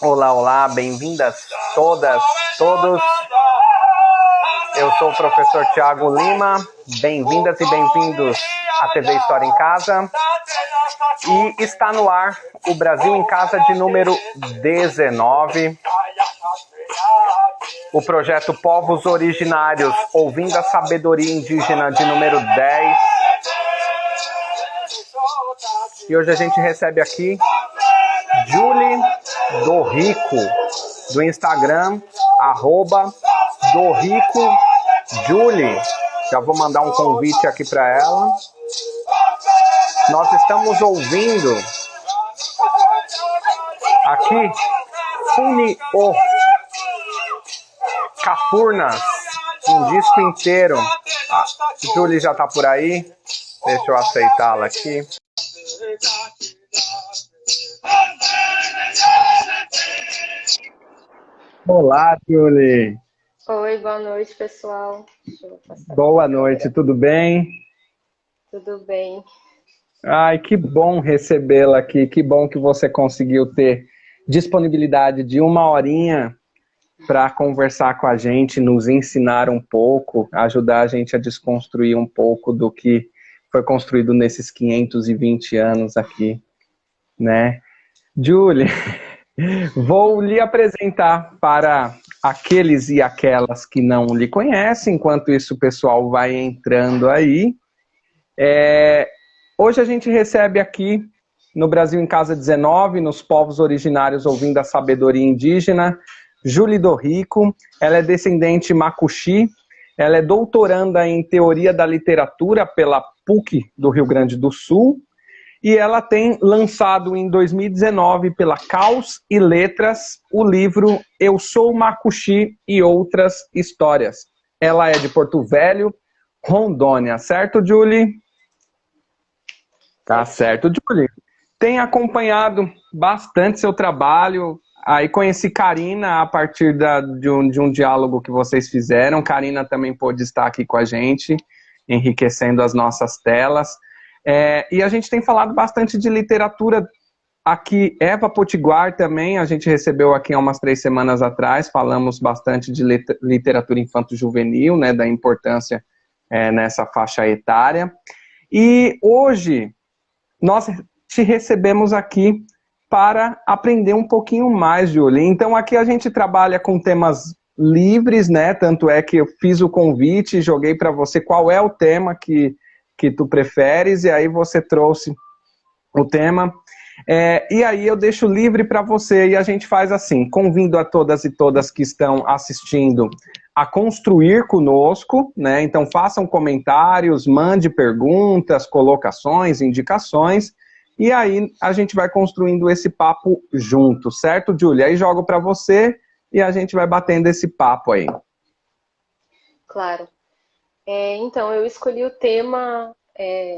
Olá, olá, bem-vindas todas, todos. Eu sou o professor Thiago Lima, bem-vindas e bem-vindos à TV História em Casa. E está no ar o Brasil em Casa de número 19. O projeto Povos Originários, ouvindo a sabedoria indígena de número 10. E hoje a gente recebe aqui Julie do Rico, do Instagram, @DoRicoJulie. Já vou mandar um convite aqui para ela. Nós estamos ouvindo aqui Funi-O Cafurnas, um disco inteiro. A Julie já está por aí. Deixa eu aceitá-la aqui. Olá, Julie. Oi, boa noite, pessoal. Boa noite, tudo bem? Tudo bem. Ai, que bom recebê-la aqui, que bom que você conseguiu ter disponibilidade de uma horinha para conversar com a gente, nos ensinar um pouco, ajudar a gente a desconstruir um pouco do que foi construído nesses 520 anos aqui, né? Julie, vou lhe apresentar para aqueles e aquelas que não lhe conhecem, enquanto isso o pessoal vai entrando aí. Hoje a gente recebe aqui no Brasil em Casa 19, nos Povos Originários ouvindo a sabedoria indígena, Julie do Rico. Ela é descendente Macuxi, ela é doutoranda em Teoria da Literatura pela PUC do Rio Grande do Sul, e ela tem lançado em 2019 pela Caos e Letras o livro Eu Sou Macuxi e Outras Histórias. Ela é de Porto Velho, Rondônia, certo, Julie? Tá certo, Julie. Tem acompanhado bastante seu trabalho. Aí conheci Karina a partir de um diálogo que vocês fizeram. Karina também pôde estar aqui com a gente, enriquecendo as nossas telas. E a gente tem falado bastante de literatura aqui. Eva Potiguar também, a gente recebeu aqui há umas 3 semanas atrás. Falamos bastante de literatura infanto-juvenil, né, da importância nessa faixa etária. E hoje nós te recebemos aqui para aprender um pouquinho mais, Julie. Então aqui a gente trabalha com temas livres, né? Tanto é que eu fiz o convite, joguei para você qual é o tema que tu preferes, e aí você trouxe o tema. E aí eu deixo livre para você, e a gente faz assim, convido a todas e todas que estão assistindo a construir conosco, né? Então façam comentários, mande perguntas, colocações, indicações, e aí a gente vai construindo esse papo junto, certo, Julia? Aí jogo para você e a gente vai batendo esse papo aí. Claro. Então, eu escolhi o tema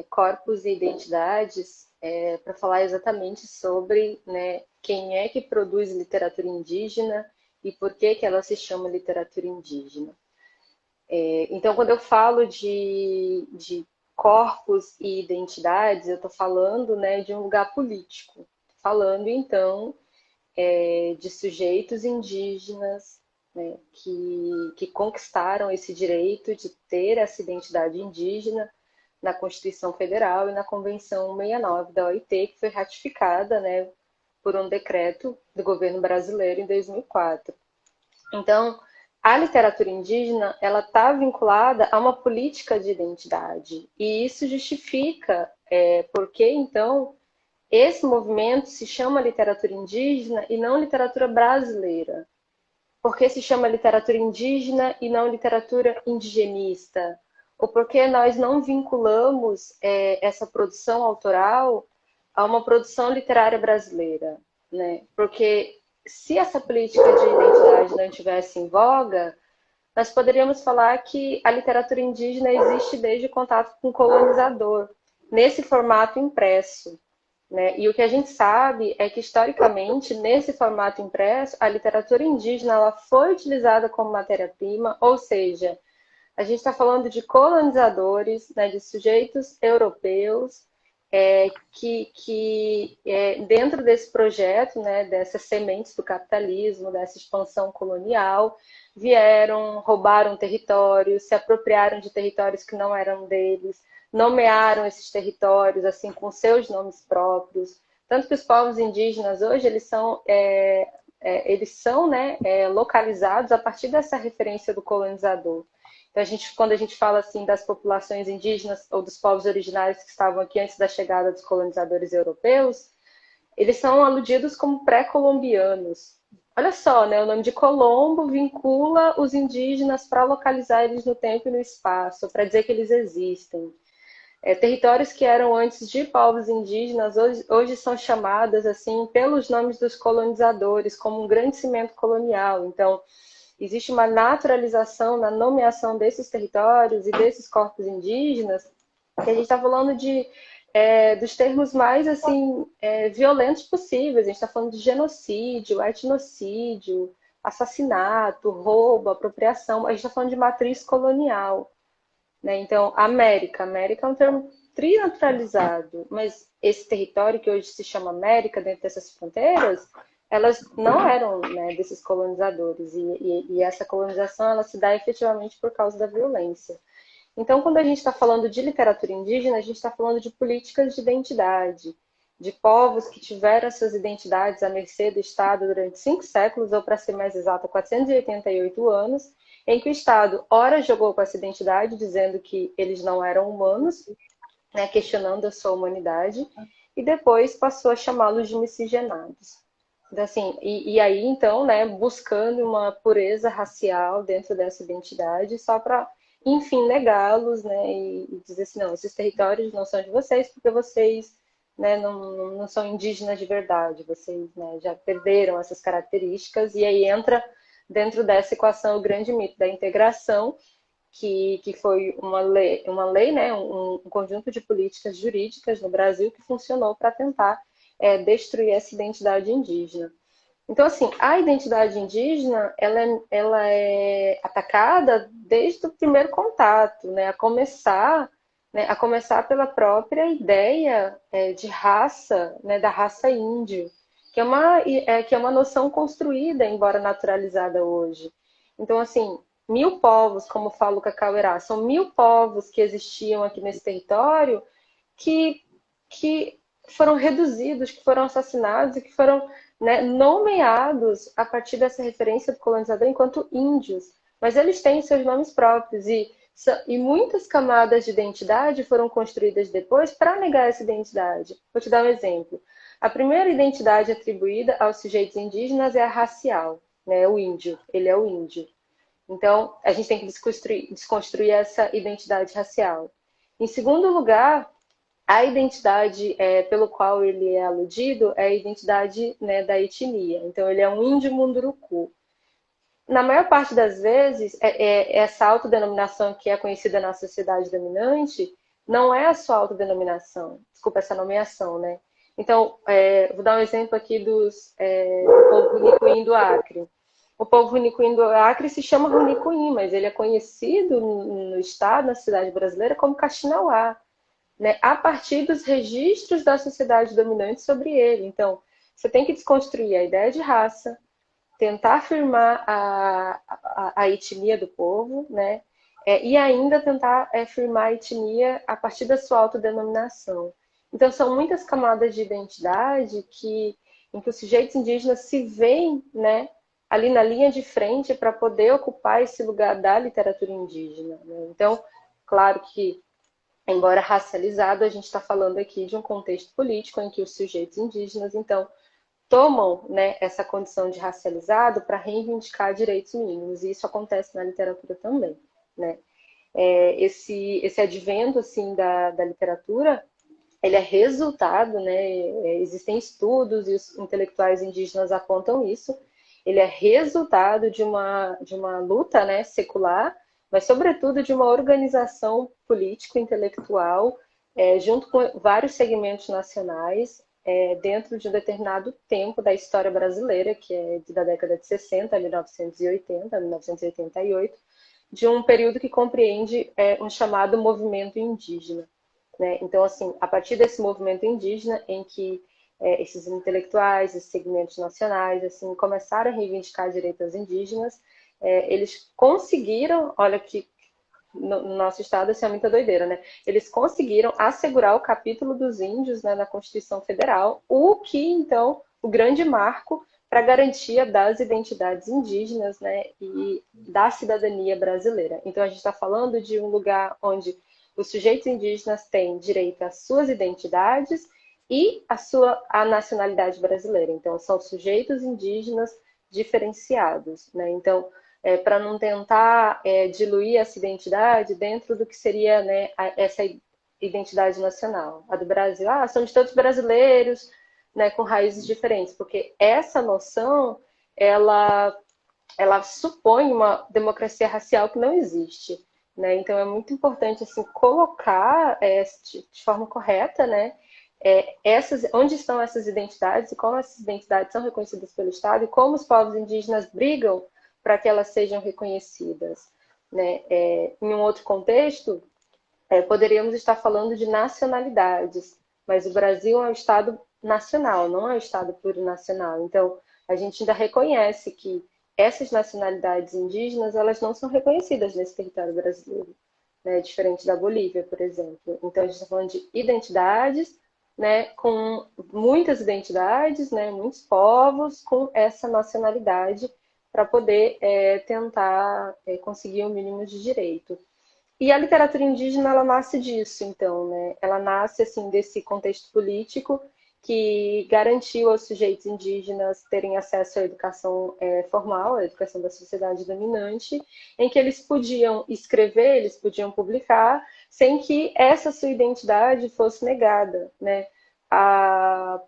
Corpos e Identidades para falar exatamente sobre, né, quem é que produz literatura indígena e por que ela se chama literatura indígena. Então, quando eu falo de corpos e identidades, eu estou falando, né, de um lugar político. Falando, então, de sujeitos indígenas, né, que conquistaram esse direito de ter essa identidade indígena na Constituição Federal e na Convenção 69 da OIT, que foi ratificada, né, por um decreto do governo brasileiro em 2004. Então, a literatura indígena ela está vinculada a uma política de identidade, e isso justifica porque, então, esse movimento se chama literatura indígena e não literatura brasileira. Por que se chama literatura indígena e não literatura indigenista? Ou porque nós não vinculamos essa produção autoral a uma produção literária brasileira, né? Porque se essa política de identidade não estivesse em voga, nós poderíamos falar que a literatura indígena existe desde o contato com o colonizador, nesse formato impresso. Né? E o que a gente sabe é que, historicamente, nesse formato impresso, a literatura indígena ela foi utilizada como matéria-prima, ou seja, a gente está falando de colonizadores, né, de sujeitos europeus dentro desse projeto, né, dessas sementes do capitalismo, dessa expansão colonial, vieram, roubaram territórios, se apropriaram de territórios que não eram deles, nomearam esses territórios assim com seus nomes próprios. Tanto que os povos indígenas hoje eles são, né, localizados a partir dessa referência do colonizador. Então, quando a gente fala assim das populações indígenas ou dos povos originários que estavam aqui antes da chegada dos colonizadores europeus, eles são aludidos como pré-colombianos. Olha só, né? O nome de Colombo vincula os indígenas para localizar eles no tempo e no espaço, para dizer que eles existem. Territórios que eram antes de povos indígenas, hoje são chamadas assim pelos nomes dos colonizadores, como um grande cimento colonial. Então, existe uma naturalização na nomeação desses territórios e desses corpos indígenas, que a gente está falando dos termos mais assim violentos possíveis. A gente está falando de genocídio, etnocídio, assassinato, roubo, apropriação. A gente está falando de matriz colonial, né? Então, América é um termo trinaturalizado, mas esse território que hoje se chama América, dentro dessas fronteiras, elas não eram, né, desses colonizadores, e essa colonização ela se dá efetivamente por causa da violência. Então, quando a gente está falando de literatura indígena, a gente está falando de políticas de identidade, de povos que tiveram suas identidades à mercê do Estado durante 5 séculos, ou para ser mais exato, 488 anos, em que o Estado, ora, jogou com essa identidade, dizendo que eles não eram humanos, né, questionando a sua humanidade, e depois passou a chamá-los de miscigenados. Então, assim, e aí, então, né, buscando uma pureza racial dentro dessa identidade, só para, enfim, negá-los, né, e dizer assim, não, esses territórios não são de vocês, porque vocês, né, não são indígenas de verdade, vocês, né, já perderam essas características, e aí entra dentro dessa equação o grande mito da integração, que foi uma lei, né, um conjunto de políticas jurídicas no Brasil que funcionou para tentar destruir essa identidade indígena. Então, assim, a identidade indígena, ela é atacada desde o primeiro contato, né, a começar pela própria ideia de raça, né, da raça índio, que é uma noção construída, embora naturalizada hoje. Então, assim, 1000 povos, como fala o Cacauerá, são 1000 povos que existiam aqui nesse território que foram reduzidos, que foram assassinados e que foram, né, nomeados a partir dessa referência do colonizador enquanto índios. Mas eles têm seus nomes próprios e muitas camadas de identidade foram construídas depois para negar essa identidade. Vou te dar um exemplo. A primeira identidade atribuída aos sujeitos indígenas é a racial, né? O índio, ele é o índio. Então, a gente tem que desconstruir essa identidade racial. Em segundo lugar, a identidade pelo qual ele é aludido é a identidade, né, da etnia. Então, ele é um índio munduruku. Na maior parte das vezes, essa autodenominação que é conhecida na sociedade dominante não é a sua autodenominação, desculpa, essa nomeação, né? Então, vou dar um exemplo aqui do povo Runicuim do Acre. O povo Runicuim do Acre se chama Runicuim, mas ele é conhecido no estado, na cidade brasileira, como Kaxinauá, né? A partir dos registros da sociedade dominante sobre ele. Então, você tem que desconstruir a ideia de raça, tentar afirmar a etnia do povo, né? E ainda tentar afirmar a etnia a partir da sua autodenominação. Então, são muitas camadas de identidade em que os sujeitos indígenas se veem, né, ali na linha de frente para poder ocupar esse lugar da literatura indígena, né? Então, claro que, embora racializado, a gente está falando aqui de um contexto político em que os sujeitos indígenas, então, tomam, né, essa condição de racializado para reivindicar direitos mínimos, e isso acontece na literatura também, né? Esse advento assim da literatura, ele é resultado, né? Existem estudos e os intelectuais indígenas apontam isso. Ele é resultado de uma luta, né, secular, mas sobretudo de uma organização político-intelectual junto com vários segmentos nacionais dentro de um determinado tempo da história brasileira, que é da década de 60, 1980, 1988, de um período que compreende um chamado movimento indígena. né? Então, assim, a partir desse movimento indígena em que esses intelectuais, esses segmentos nacionais, assim, começaram a reivindicar direitos indígenas, eles conseguiram, olha que no nosso estado assim, é muita doideira, né? Eles conseguiram assegurar o capítulo dos índios, né, na Constituição Federal, o que, então, o grande marco para a garantia das identidades indígenas, né, e da cidadania brasileira. Então, a gente está falando de um lugar onde os sujeitos indígenas têm direito às suas identidades e a nacionalidade brasileira. Então, são sujeitos indígenas diferenciados, né? Então, para não tentar diluir essa identidade dentro do que seria, né, essa identidade nacional. A do Brasil, somos todos brasileiros, né, com raízes diferentes, porque essa noção, ela supõe uma democracia racial que não existe. Né? Então, é muito importante assim, colocar de forma correta, né, onde estão essas identidades e como essas identidades são reconhecidas pelo Estado e como os povos indígenas brigam para que elas sejam reconhecidas. Né? Em um outro contexto, poderíamos estar falando de nacionalidades, mas o Brasil é um Estado nacional, não é um Estado plurinacional. Então, a gente ainda reconhece que essas nacionalidades indígenas, elas não são reconhecidas nesse território brasileiro, né? Diferente da Bolívia, por exemplo. Então, a gente está falando de identidades, né? Com muitas identidades, né? Muitos povos com essa nacionalidade para poder tentar conseguir o mínimo de direito. E a literatura indígena, ela nasce disso, então, né? Ela nasce, assim, desse contexto político que garantiu aos sujeitos indígenas terem acesso à educação formal, à educação da sociedade dominante, em que eles podiam escrever, eles podiam publicar, sem que essa sua identidade fosse negada, né?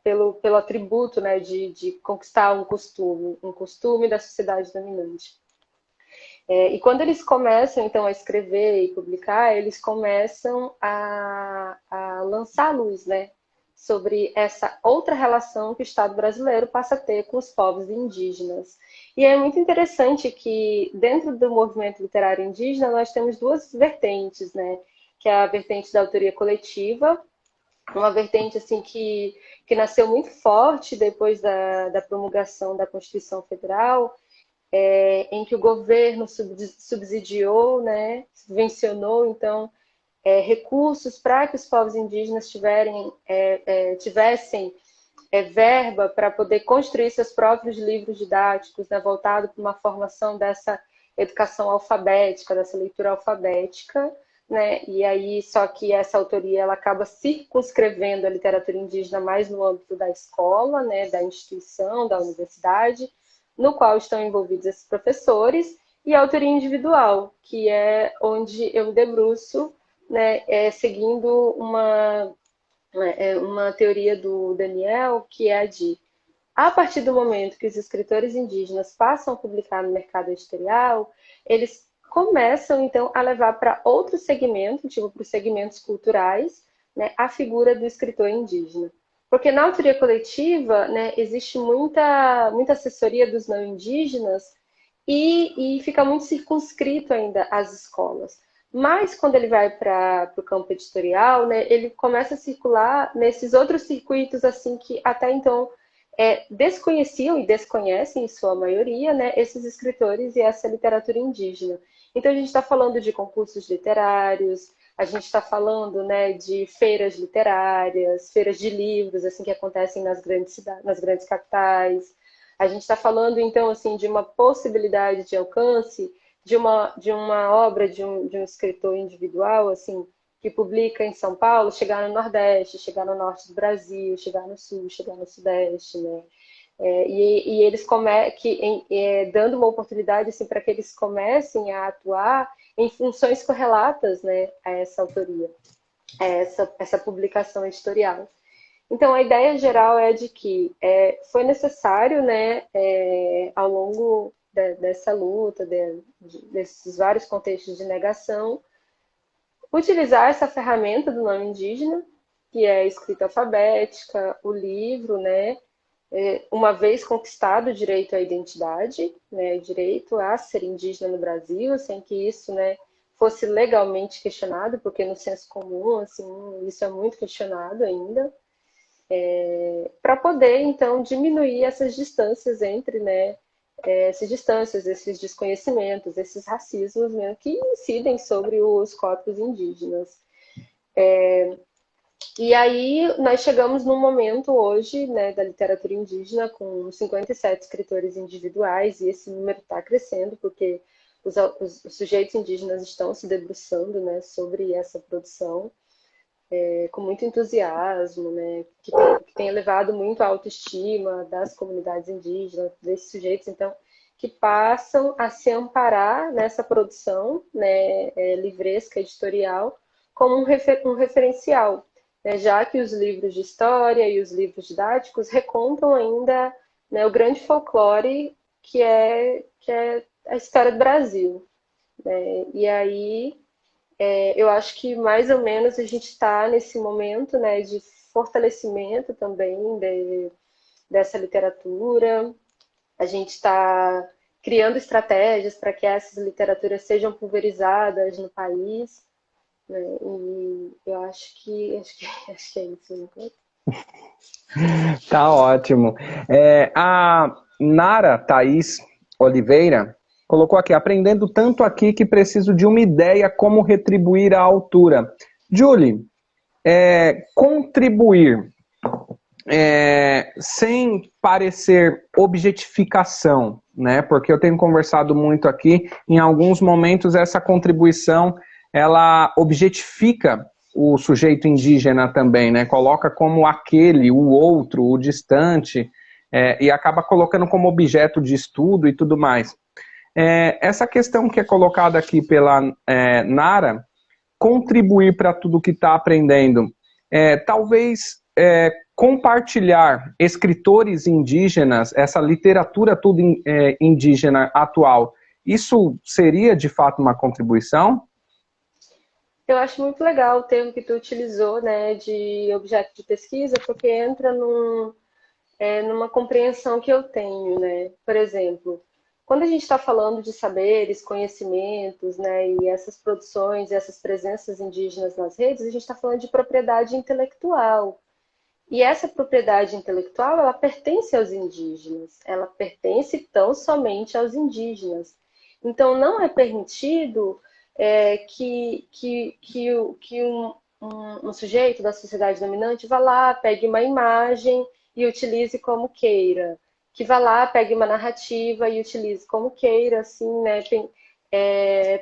Pelo atributo, né, de conquistar um costume da sociedade dominante. E quando eles começam, então, a escrever e publicar, eles começam a lançar luz, né, sobre essa outra relação que o Estado brasileiro passa a ter com os povos indígenas. E é muito interessante que, dentro do movimento literário indígena, nós temos duas vertentes, né, que é a vertente da autoria coletiva, uma vertente assim que nasceu muito forte depois da promulgação da Constituição Federal, em que o governo subsidiou, né, subvencionou, então, recursos para que os povos indígenas tivessem verba para poder construir seus próprios livros didáticos, né, voltado para uma formação dessa educação alfabética, dessa leitura alfabética, né, e aí só que essa autoria ela acaba circunscrevendo a literatura indígena mais no âmbito da escola, né, da instituição, da universidade, no qual estão envolvidos esses professores, e a autoria individual, que é onde eu me debruço, né, seguindo uma teoria do Daniel, que é a de, a partir do momento que os escritores indígenas passam a publicar no mercado editorial, eles começam, então, a levar para outro segmento, tipo para os segmentos culturais, né, a figura do escritor indígena. Porque na autoria coletiva, né, existe muita assessoria dos não indígenas e fica muito circunscrito ainda às escolas. Mas quando ele vai para o campo editorial, né, ele começa a circular nesses outros circuitos assim que até então desconheciam e desconhecem, em sua maioria, né, esses escritores e essa literatura indígena. Então, a gente está falando de concursos literários, a gente está falando, né, de feiras literárias, feiras de livros, assim, que acontecem nas grandes cidades, nas grandes capitais. A gente está falando, então, assim, de uma possibilidade de alcance de uma obra de um escritor individual, assim, que publica em São Paulo, chegar no Nordeste, chegar no Norte do Brasil, chegar no Sul, chegar no Sudeste, né? E eles dando uma oportunidade assim, para que eles comecem a atuar em funções correlatas, né, a essa autoria, a essa publicação editorial. Então, a ideia geral é de que foi necessário, né, ao longo dessa luta, desses vários contextos de negação, utilizar essa ferramenta do nome indígena, que é a escrita alfabética, o livro, né, uma vez conquistado o direito à identidade, né, o direito a ser indígena no Brasil, sem que isso, né, fosse legalmente questionado, porque no senso comum, assim, isso é muito questionado ainda, para poder, então, diminuir essas distâncias entre, né, essas distâncias, esses desconhecimentos, esses racismos mesmo, que incidem sobre os corpos indígenas. E aí nós chegamos num momento hoje, né, da literatura indígena com 57 escritores individuais, e esse número está crescendo porque os sujeitos indígenas estão se debruçando, né, sobre essa produção com muito entusiasmo, né, que tem elevado muito a autoestima das comunidades indígenas, desses sujeitos, então, que passam a se amparar nessa produção, né, livresca, editorial, como um referencial, né, já que os livros de história e os livros didáticos recontam ainda, né, o grande folclore que é a história do Brasil, né? E aí eu acho que mais ou menos a gente está nesse momento, né, de fortalecimento também dessa literatura. A gente está criando estratégias para que essas literaturas sejam pulverizadas no país, né? E eu acho que é isso. Né? Tá ótimo. A Nara Thaís Oliveira colocou aqui, aprendendo tanto aqui que preciso de uma ideia como retribuir à altura. Julie, contribuir sem parecer objetificação, né? Porque eu tenho conversado muito aqui, em alguns momentos essa contribuição ela objetifica o sujeito indígena também, né? Coloca como aquele, o outro, o distante, e acaba colocando como objeto de estudo e tudo mais. Essa questão que é colocada aqui pela Nara, contribuir para tudo que está aprendendo, talvez compartilhar escritores indígenas, essa literatura tudo indígena atual, isso seria de fato uma contribuição? Eu acho muito legal o termo que tu utilizou, né, de objeto de pesquisa, porque entra numa compreensão que eu tenho, né? Por exemplo, quando a gente está falando de saberes, conhecimentos, né, e essas produções, essas presenças indígenas nas redes, a gente está falando de propriedade intelectual. E essa propriedade intelectual, ela pertence aos indígenas, ela pertence tão somente aos indígenas. Então, não é permitido que um sujeito da sociedade dominante vá lá, pegue uma imagem e utilize como queira, que vá lá, pegue uma narrativa e utilize como queira, assim, né,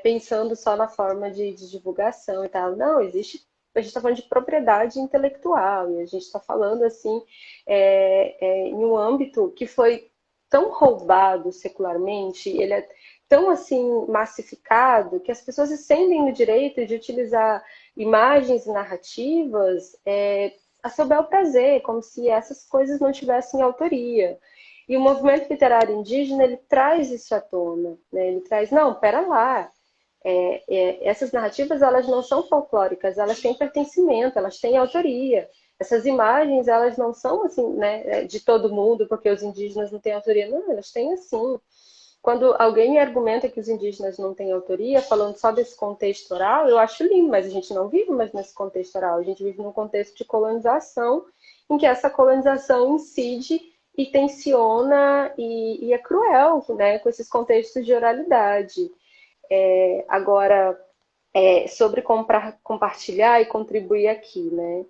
pensando só na forma de divulgação e tal. Não, a gente está falando de propriedade intelectual, e a gente está falando assim em um âmbito que foi tão roubado secularmente, ele é tão assim massificado que as pessoas se sentem no direito de utilizar imagens e narrativas a seu bel prazer, como se essas coisas não tivessem autoria. E o movimento literário indígena, ele traz isso à tona, né? Ele traz, não, pera lá, essas narrativas, elas não são folclóricas, elas têm pertencimento, elas têm autoria. Essas imagens, elas não são assim, né, de todo mundo, porque os indígenas não têm autoria. Não, elas têm assim. Quando alguém me argumenta que os indígenas não têm autoria, falando só desse contexto oral, eu acho lindo, mas a gente não vive mais nesse contexto oral. A gente vive num contexto de colonização, em que essa colonização incide e tensiona e é cruel, né, com esses contextos de oralidade. Agora, sobre compartilhar e contribuir aqui, né?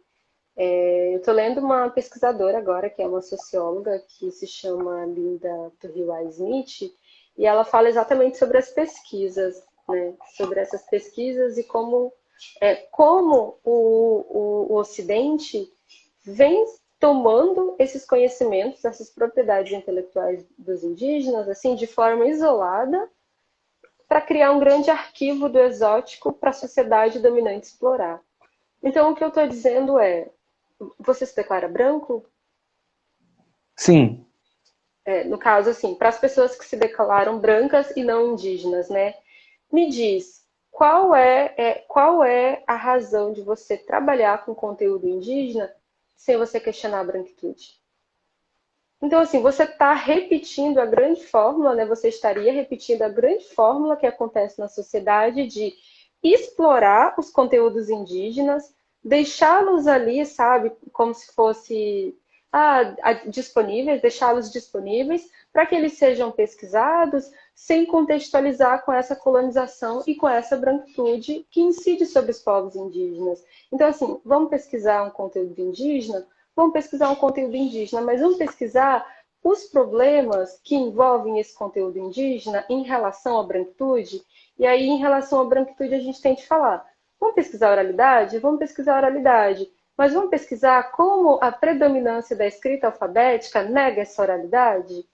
Eu estou lendo uma pesquisadora agora, que é uma socióloga, que se chama Linda Tuhiwai-Smith, e ela fala exatamente sobre as pesquisas, né? Sobre essas pesquisas e como o Ocidente vem tomando esses conhecimentos, essas propriedades intelectuais dos indígenas, assim, de forma isolada, para criar um grande arquivo do exótico para a sociedade dominante explorar. Então, o que eu estou dizendo você se declara branco? Sim. No caso, assim, para as pessoas que se declaram brancas e não indígenas, né? Me diz, qual é a razão de você trabalhar com conteúdo indígena sem você questionar a branquitude? Então, assim, você está repetindo a grande fórmula, né? Você estaria repetindo a grande fórmula que acontece na sociedade de explorar os conteúdos indígenas, deixá-los ali, sabe, como se fosse disponíveis, deixá-los disponíveis para que eles sejam pesquisados sem contextualizar com essa colonização e com essa branquitude que incide sobre os povos indígenas. Então, assim, vamos pesquisar um conteúdo indígena? Vamos pesquisar um conteúdo indígena, mas vamos pesquisar os problemas que envolvem esse conteúdo indígena em relação à branquitude. E aí, em relação à branquitude, a gente tem de falar, vamos pesquisar a oralidade? Vamos pesquisar a oralidade. Mas vamos pesquisar como a predominância da escrita alfabética nega essa oralidade?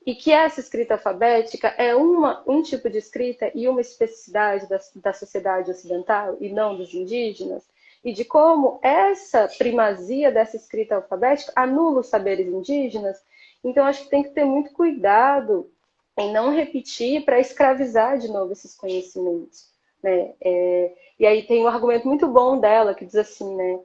E que essa escrita alfabética é um tipo de escrita e uma especificidade da sociedade ocidental e não dos indígenas? E de como essa primazia dessa escrita alfabética anula os saberes indígenas? Então, acho que tem que ter muito cuidado em não repetir para escravizar de novo esses conhecimentos, né? E aí tem um argumento muito bom dela que diz assim, né?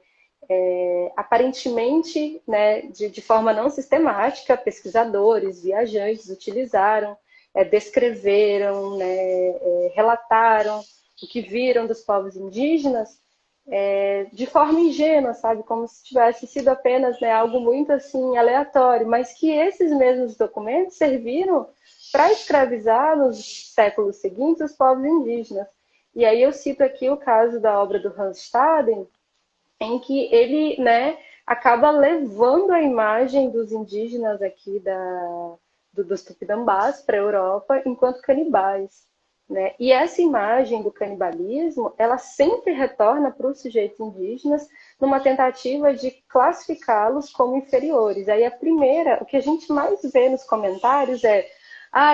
Aparentemente, né, de forma não sistemática, pesquisadores, viajantes utilizaram, descreveram, né, relataram o que viram dos povos indígenas de forma ingênua, sabe, como se tivesse sido apenas, né, algo muito assim aleatório, mas que esses mesmos documentos serviram para escravizar nos séculos seguintes os povos indígenas. E aí eu cito aqui o caso da obra do Hans Staden, em que ele, né, acaba levando a imagem dos indígenas aqui dos Tupinambás para a Europa enquanto canibais, né? E essa imagem do canibalismo, ela sempre retorna para os sujeitos indígenas numa tentativa de classificá-los como inferiores. Aí a primeira, o que a gente mais vê nos comentários é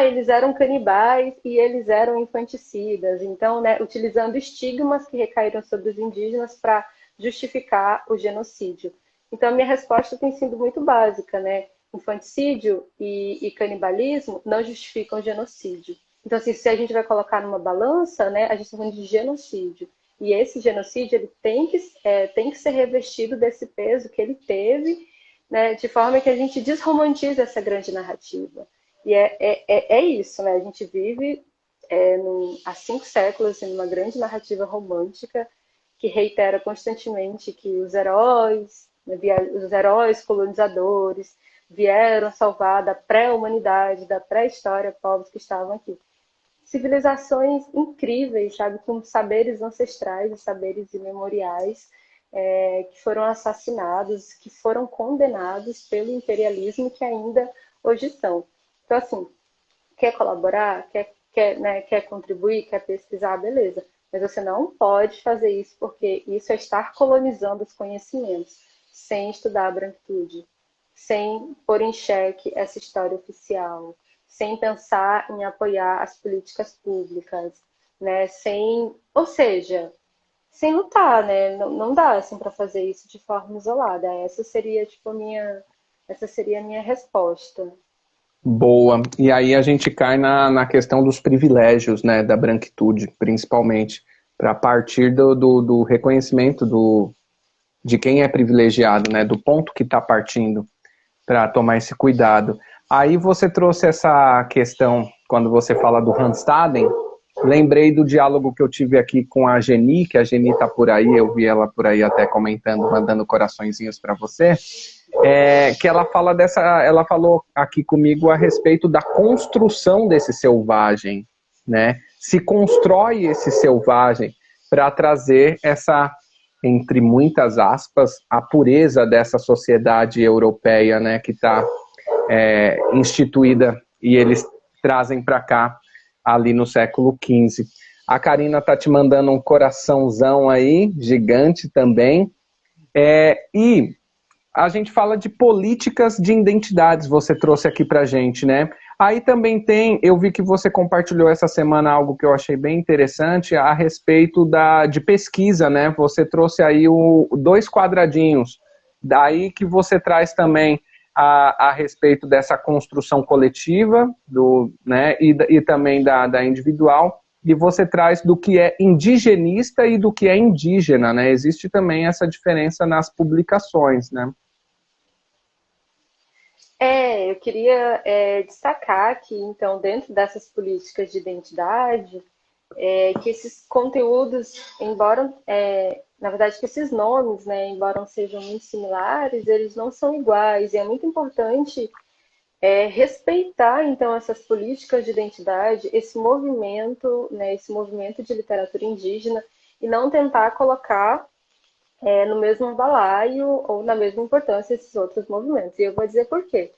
eles eram canibais e eles eram infanticidas. Então, né, utilizando estigmas que recaíram sobre os indígenas para justificar o genocídio. Então, a minha resposta tem sido muito básica, né? Infanticídio e canibalismo não justificam o genocídio. Então, assim, se a gente vai colocar numa balança, né, a gente está falando de genocídio. E esse genocídio ele tem que ser revestido desse peso que ele teve, né, de forma que a gente desromantize essa grande narrativa. E é isso, né? A gente vive há 5 séculos assim, numa grande narrativa romântica que reitera constantemente que os heróis colonizadores vieram salvar da pré-humanidade, da pré-história, povos que estavam aqui. Civilizações incríveis, sabe, com saberes ancestrais e saberes imemoriais que foram assassinados, que foram condenados pelo imperialismo que ainda hoje são. Então, assim, quer colaborar, quer contribuir, quer pesquisar, beleza. Mas você não pode fazer isso porque isso é estar colonizando os conhecimentos, sem estudar a branquitude, sem pôr em xeque essa história oficial, sem pensar em apoiar as políticas públicas, né? Ou seja, sem lutar, né? Não dá assim para fazer isso de forma isolada. Essa seria a minha resposta. Boa. E aí a gente cai na questão dos privilégios, né, da branquitude, principalmente, para partir do reconhecimento de quem é privilegiado, né, do ponto que está partindo, para tomar esse cuidado. Aí você trouxe essa questão, quando você fala do Randstaden, lembrei do diálogo que eu tive aqui com a Geni, que a Geni está por aí, eu vi ela por aí até comentando, mandando coraçõezinhos para você, que ela falou aqui comigo a respeito da construção desse selvagem, né? Se constrói esse selvagem para trazer essa, entre muitas aspas, a pureza dessa sociedade europeia, né, que está instituída e eles trazem para cá ali no século XV. A Karina está te mandando um coraçãozão aí, gigante também. E a gente fala de políticas de identidades, você trouxe aqui pra gente, né? Aí também eu vi que você compartilhou essa semana algo que eu achei bem interessante a respeito de pesquisa, né? Você trouxe aí 2 quadradinhos, daí que você traz também a respeito dessa construção coletiva, né? E também da individual, e você traz do que é indigenista e do que é indígena, né? Existe também essa diferença nas publicações, né? Eu queria destacar que, então, dentro dessas políticas de identidade, que esses conteúdos, embora, na verdade, que esses nomes, né, embora sejam muito similares, eles não são iguais, e é muito importante respeitar, então, essas políticas de identidade, esse movimento, né, esse movimento de literatura indígena, e não tentar colocar no mesmo balaio ou na mesma importância esses outros movimentos. E eu vou dizer por quê.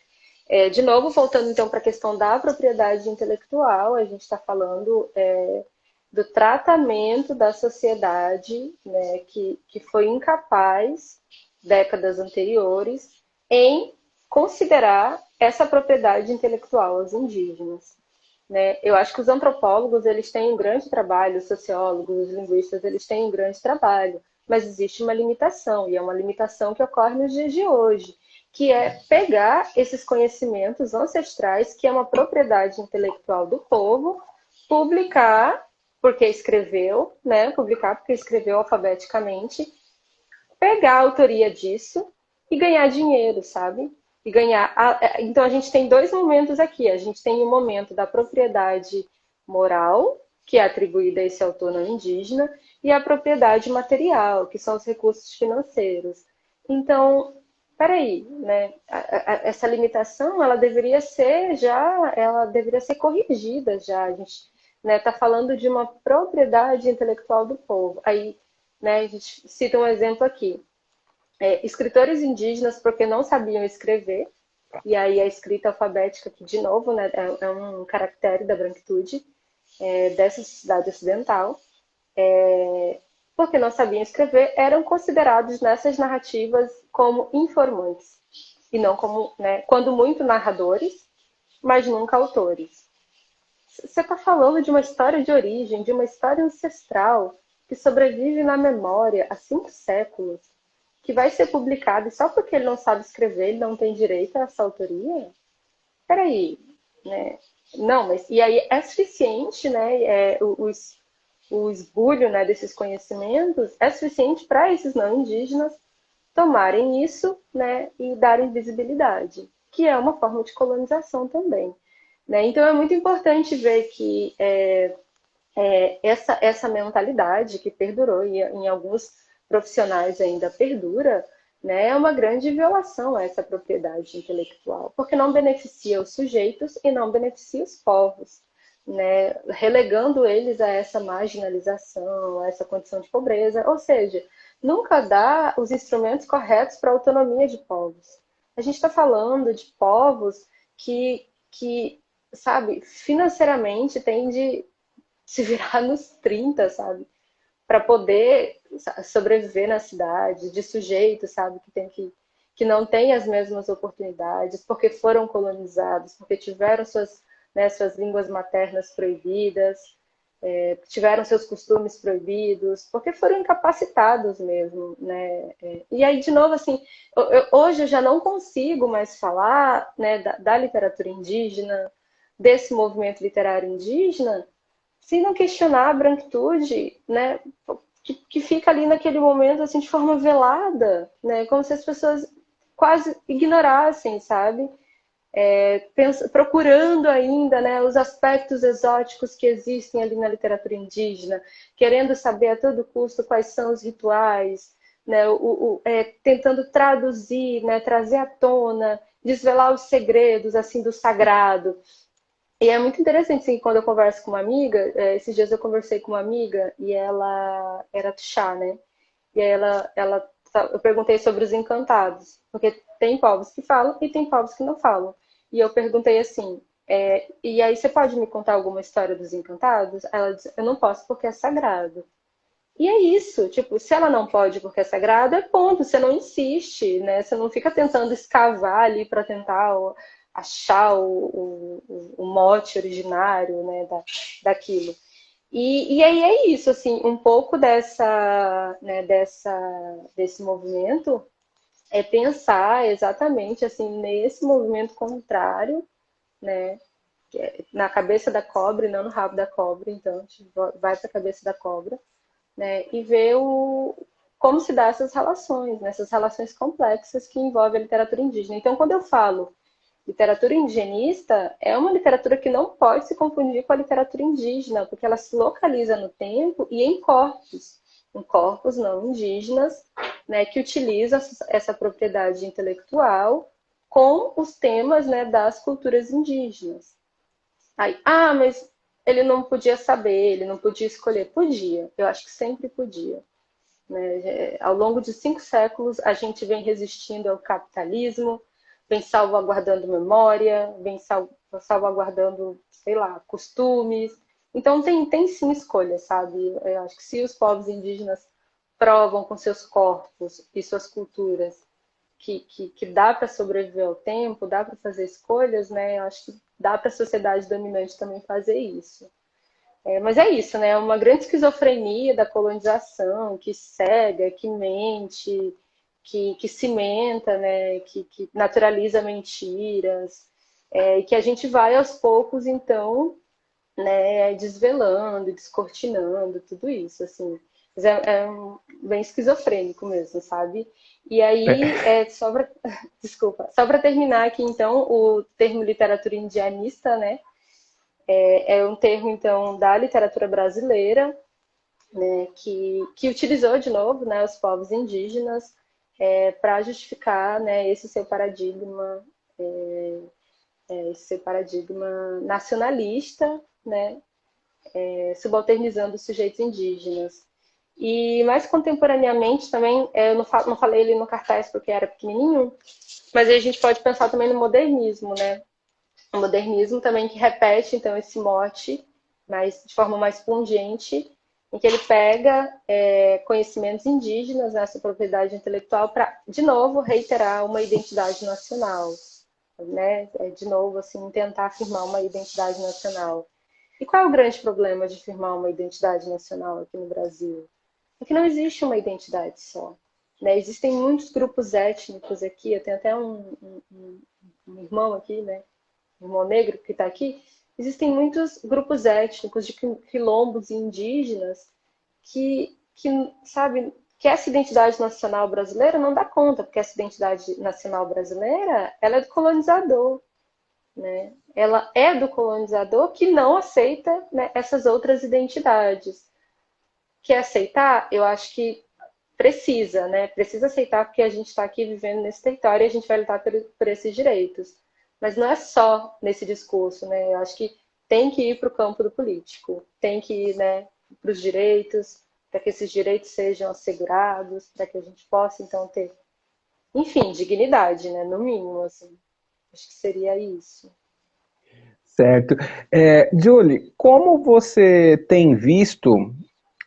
De novo, voltando então para a questão da propriedade intelectual, a gente está falando do tratamento da sociedade, né, que foi incapaz, décadas anteriores, em considerar essa propriedade intelectual aos indígenas. Né? Eu acho que os antropólogos eles têm um grande trabalho, os sociólogos, os linguistas eles têm um grande trabalho, mas existe uma limitação, e é uma limitação que ocorre nos dias de hoje, que é pegar esses conhecimentos ancestrais, que é uma propriedade intelectual do povo, publicar porque escreveu, né? Publicar porque escreveu alfabeticamente, pegar a autoria disso e ganhar dinheiro, sabe? E ganhar. Então a gente tem dois momentos aqui. A gente tem o momento da propriedade moral, que é atribuída a esse autor não indígena, e a propriedade material, que são os recursos financeiros. Então, peraí, né? Essa limitação, ela deveria ser corrigida já. A gente, né, está falando de uma propriedade intelectual do povo. Aí, né, a gente cita um exemplo aqui. Escritores indígenas porque não sabiam escrever, e aí a escrita alfabética, que de novo, né, é um caractere da branquitude dessa sociedade ocidental, porque não sabiam escrever, eram considerados nessas narrativas como informantes, e não como, né, quando muito narradores, mas nunca autores. Você está falando de uma história de origem, de uma história ancestral, que sobrevive na memória há 5 séculos, que vai ser publicado e só porque ele não sabe escrever, ele não tem direito a essa autoria? Peraí, né? Não, mas e aí é suficiente, né? O esbulho, né, desses conhecimentos é suficiente para esses não indígenas tomarem isso, né, e darem visibilidade, que é uma forma de colonização também. Né? Então é muito importante ver que essa mentalidade que perdurou e em alguns profissionais ainda perdura, né, é uma grande violação a essa propriedade intelectual, porque não beneficia os sujeitos e não beneficia os povos, né, relegando eles a essa marginalização, a essa condição de pobreza, ou seja, nunca dá os instrumentos corretos para a autonomia de povos. A gente está falando de povos que, sabe, financeiramente têm de se virar nos 30, sabe? Para poder sobreviver na cidade, de sujeito, sabe? Que não tem as mesmas oportunidades, porque foram colonizados, porque tiveram suas línguas maternas proibidas, tiveram seus costumes proibidos, porque foram incapacitados mesmo, né? E aí, de novo, assim, hoje eu já não consigo mais falar, né, da literatura indígena, desse movimento literário indígena, se não questionar a branquitude, né, que fica ali naquele momento assim de forma velada, né, como se as pessoas quase ignorassem, sabe? Procurando ainda, né, os aspectos exóticos que existem ali na literatura indígena, querendo saber a todo custo quais são os rituais, né, tentando traduzir, né, trazer à tona, desvelar os segredos assim do sagrado. E é muito interessante, assim, quando eu converso com uma amiga, esses dias eu conversei com uma amiga e ela era tuxá, né? E aí eu perguntei sobre os encantados, porque tem povos que falam e tem povos que não falam. E eu perguntei assim, e aí você pode me contar alguma história dos encantados? Ela disse, eu não posso porque é sagrado. E é isso, tipo, se ela não pode porque é sagrado, é ponto, você não insiste, né? Você não fica tentando escavar ali para tentar achar o mote originário, né, daquilo. E aí é isso, assim, um pouco desse movimento é pensar exatamente assim nesse movimento contrário, né, na cabeça da cobra e não no rabo da cobra, então a gente vai para a cabeça da cobra, né, e ver como se dá essas relações, né, essas relações complexas que envolvem a literatura indígena. Então, quando eu falo Literatura indigenista é uma literatura que não pode se confundir com a literatura indígena, porque ela se localiza no tempo e em corpos não indígenas, né, que utilizam essa propriedade intelectual com os temas, né, das culturas indígenas. Aí, mas ele não podia saber, ele não podia escolher. Podia, eu acho que sempre podia. Né? Ao longo de 5 séculos, a gente vem resistindo ao capitalismo, vem salvaguardando memória, vem salvaguardando, sei lá, costumes. Então, tem sim escolha, sabe? Eu acho que se os povos indígenas provam com seus corpos e suas culturas que dá para sobreviver ao tempo, dá para fazer escolhas, né? Eu acho que dá para a sociedade dominante também fazer isso. Mas é isso, né? É uma grande esquizofrenia da colonização, que cega, que mente, que cimenta, né? Que naturaliza mentiras, e que a gente vai aos poucos, então, né, desvelando, descortinando, tudo isso, assim. Mas bem esquizofrênico mesmo, sabe? E aí, desculpa, só para terminar aqui, então, o termo literatura indianista, né? É um termo, então, da literatura brasileira, né, que utilizou, de novo, né, os povos indígenas para justificar, né, esse seu paradigma nacionalista, né, subalternizando os sujeitos indígenas. E mais contemporaneamente também, eu não falei ele no cartaz porque era pequenininho, mas aí a gente pode pensar também no modernismo, né? O modernismo também que repete, então, esse mote de forma mais pungente, em que ele pega conhecimentos indígenas, né, sua propriedade intelectual, para, de novo, reiterar uma identidade nacional. Né? De novo, assim, tentar afirmar uma identidade nacional. E qual é o grande problema de afirmar uma identidade nacional aqui no Brasil? É que não existe uma identidade só. Né? Existem muitos grupos étnicos aqui, eu tenho até um irmão aqui, né? Um irmão negro que está aqui. Existem muitos grupos étnicos de quilombos e indígenas que, sabe, que essa identidade nacional brasileira não dá conta, porque essa identidade nacional brasileira, ela é do colonizador, né? Ela é do colonizador que não aceita, né, essas outras identidades. Quer aceitar? Eu acho que precisa, né? Precisa aceitar porque a gente está aqui vivendo nesse território e a gente vai lutar por esses direitos. Mas não é só nesse discurso, né? Eu acho que tem que ir para o campo do político, tem que ir, né, para os direitos, para que esses direitos sejam assegurados, para que a gente possa, então, ter, enfim, dignidade, né? No mínimo, assim. Acho que seria isso. Certo. Julie, como você tem visto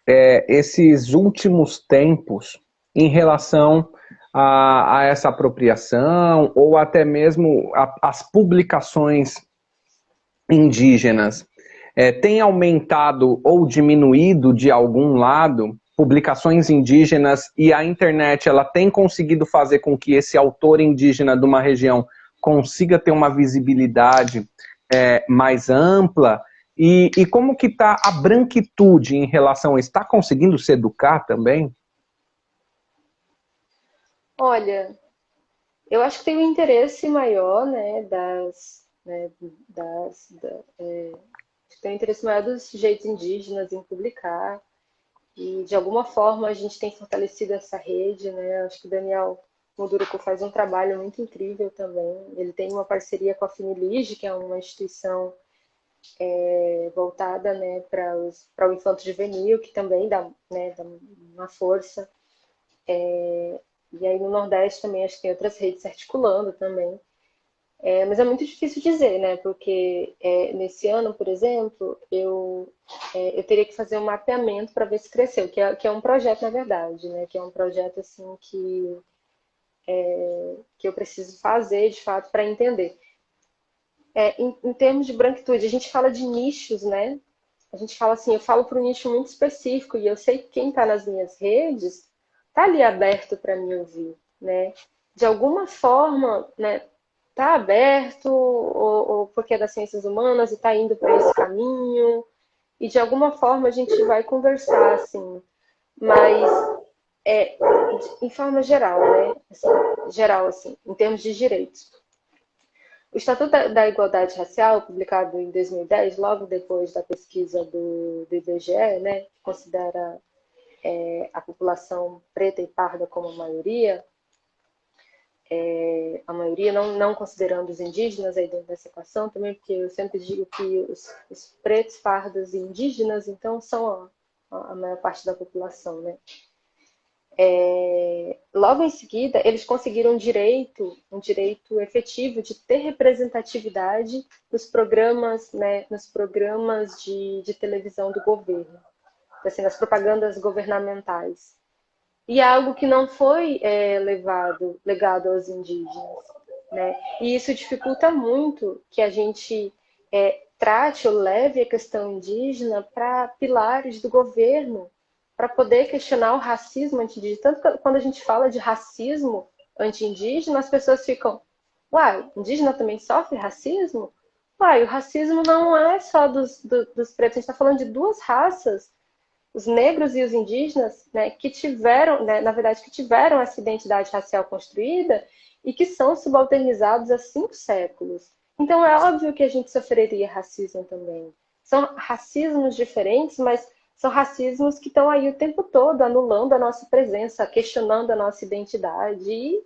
esses últimos tempos em relação a essa apropriação ou até mesmo as publicações indígenas? Tem aumentado ou diminuído de algum lado publicações indígenas e a internet ela tem conseguido fazer com que esse autor indígena de uma região consiga ter uma visibilidade mais ampla? E como que está a branquitude em relação a isso? Está conseguindo se educar também? Olha, eu acho que tem um interesse maior, né, tem um interesse maior dos sujeitos indígenas em publicar, e de alguma forma a gente tem fortalecido essa rede, né? Acho que o Daniel Munduruku faz um trabalho muito incrível também. Ele tem uma parceria com a Finilige, que é uma instituição voltada, né, para o infanto juvenil, que também dá, né, dá uma força. E aí no Nordeste também acho que tem outras redes se articulando também. Mas é muito difícil dizer, né? Porque nesse ano, por exemplo, eu teria que fazer um mapeamento para ver se cresceu, que é um projeto, na verdade, né? Que é um projeto assim que eu preciso fazer de fato para entender. Em termos de branquitude, a gente fala de nichos, né? A gente fala assim, eu falo para um nicho muito específico e eu sei que quem está nas minhas redes está ali aberto para me ouvir, né? De alguma forma, né? Está aberto ou porque é das ciências humanas e está indo para esse caminho e de alguma forma a gente vai conversar assim, mas em forma geral, né? Assim, geral assim, em termos de direitos. O Estatuto da Igualdade Racial, publicado em 2010, logo depois da pesquisa do IBGE, né, que considera a população preta e parda como maioria, a maioria não considerando os indígenas aí dentro dessa equação também, porque eu sempre digo que os pretos, pardos e indígenas, então, são a maior parte da população, né? Logo em seguida, eles conseguiram um direito efetivo de ter representatividade nos programas, né, de televisão do governo, assim, nas propagandas governamentais. E é algo que não foi legado aos indígenas, né? E isso dificulta muito que a gente trate ou leve a questão indígena para pilares do governo, para poder questionar o racismo anti-indígena. Tanto que quando a gente fala de racismo anti-indígena, as pessoas ficam, uai, indígena também sofre racismo? Uai, o racismo não é só dos pretos, a gente está falando de duas raças, os negros e os indígenas, né, que tiveram, né, na verdade, que tiveram essa identidade racial construída e que são subalternizados há 5 séculos. Então é óbvio que a gente sofreria racismo também. São racismos diferentes, mas são racismos que estão aí o tempo todo anulando a nossa presença, questionando a nossa identidade e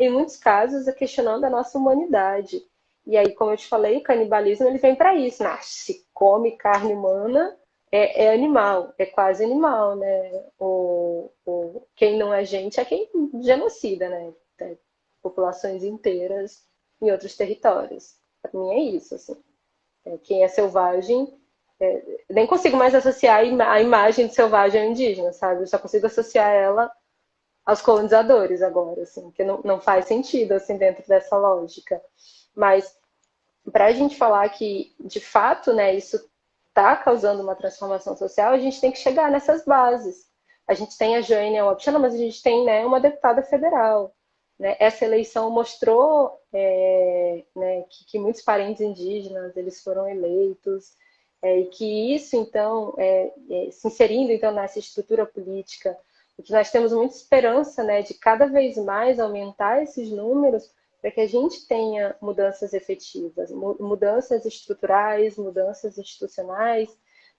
em muitos casos, questionando a nossa humanidade. E aí, como eu te falei, o canibalismo ele vem para isso, né? Se come carne humana, é animal, é quase animal, né? Quem não é gente é quem genocida, né? Populações inteiras em outros territórios. Para mim é isso, assim. Quem é selvagem, nem consigo mais associar a imagem de selvagem ao indígena, sabe? Eu só consigo associar ela aos colonizadores agora, assim, que não faz sentido, assim, dentro dessa lógica. Mas para a gente falar que, de fato, né, isso está causando uma transformação social, a gente tem que chegar nessas bases. A gente tem a Joênia Wapichana, mas a gente tem, né, uma deputada federal. Né? Essa eleição mostrou né, que muitos parentes indígenas eles foram eleitos, e que isso, então, se inserindo então, nessa estrutura política, o que nós temos muita esperança, né, de cada vez mais aumentar esses números para que a gente tenha mudanças efetivas, mudanças estruturais, mudanças institucionais,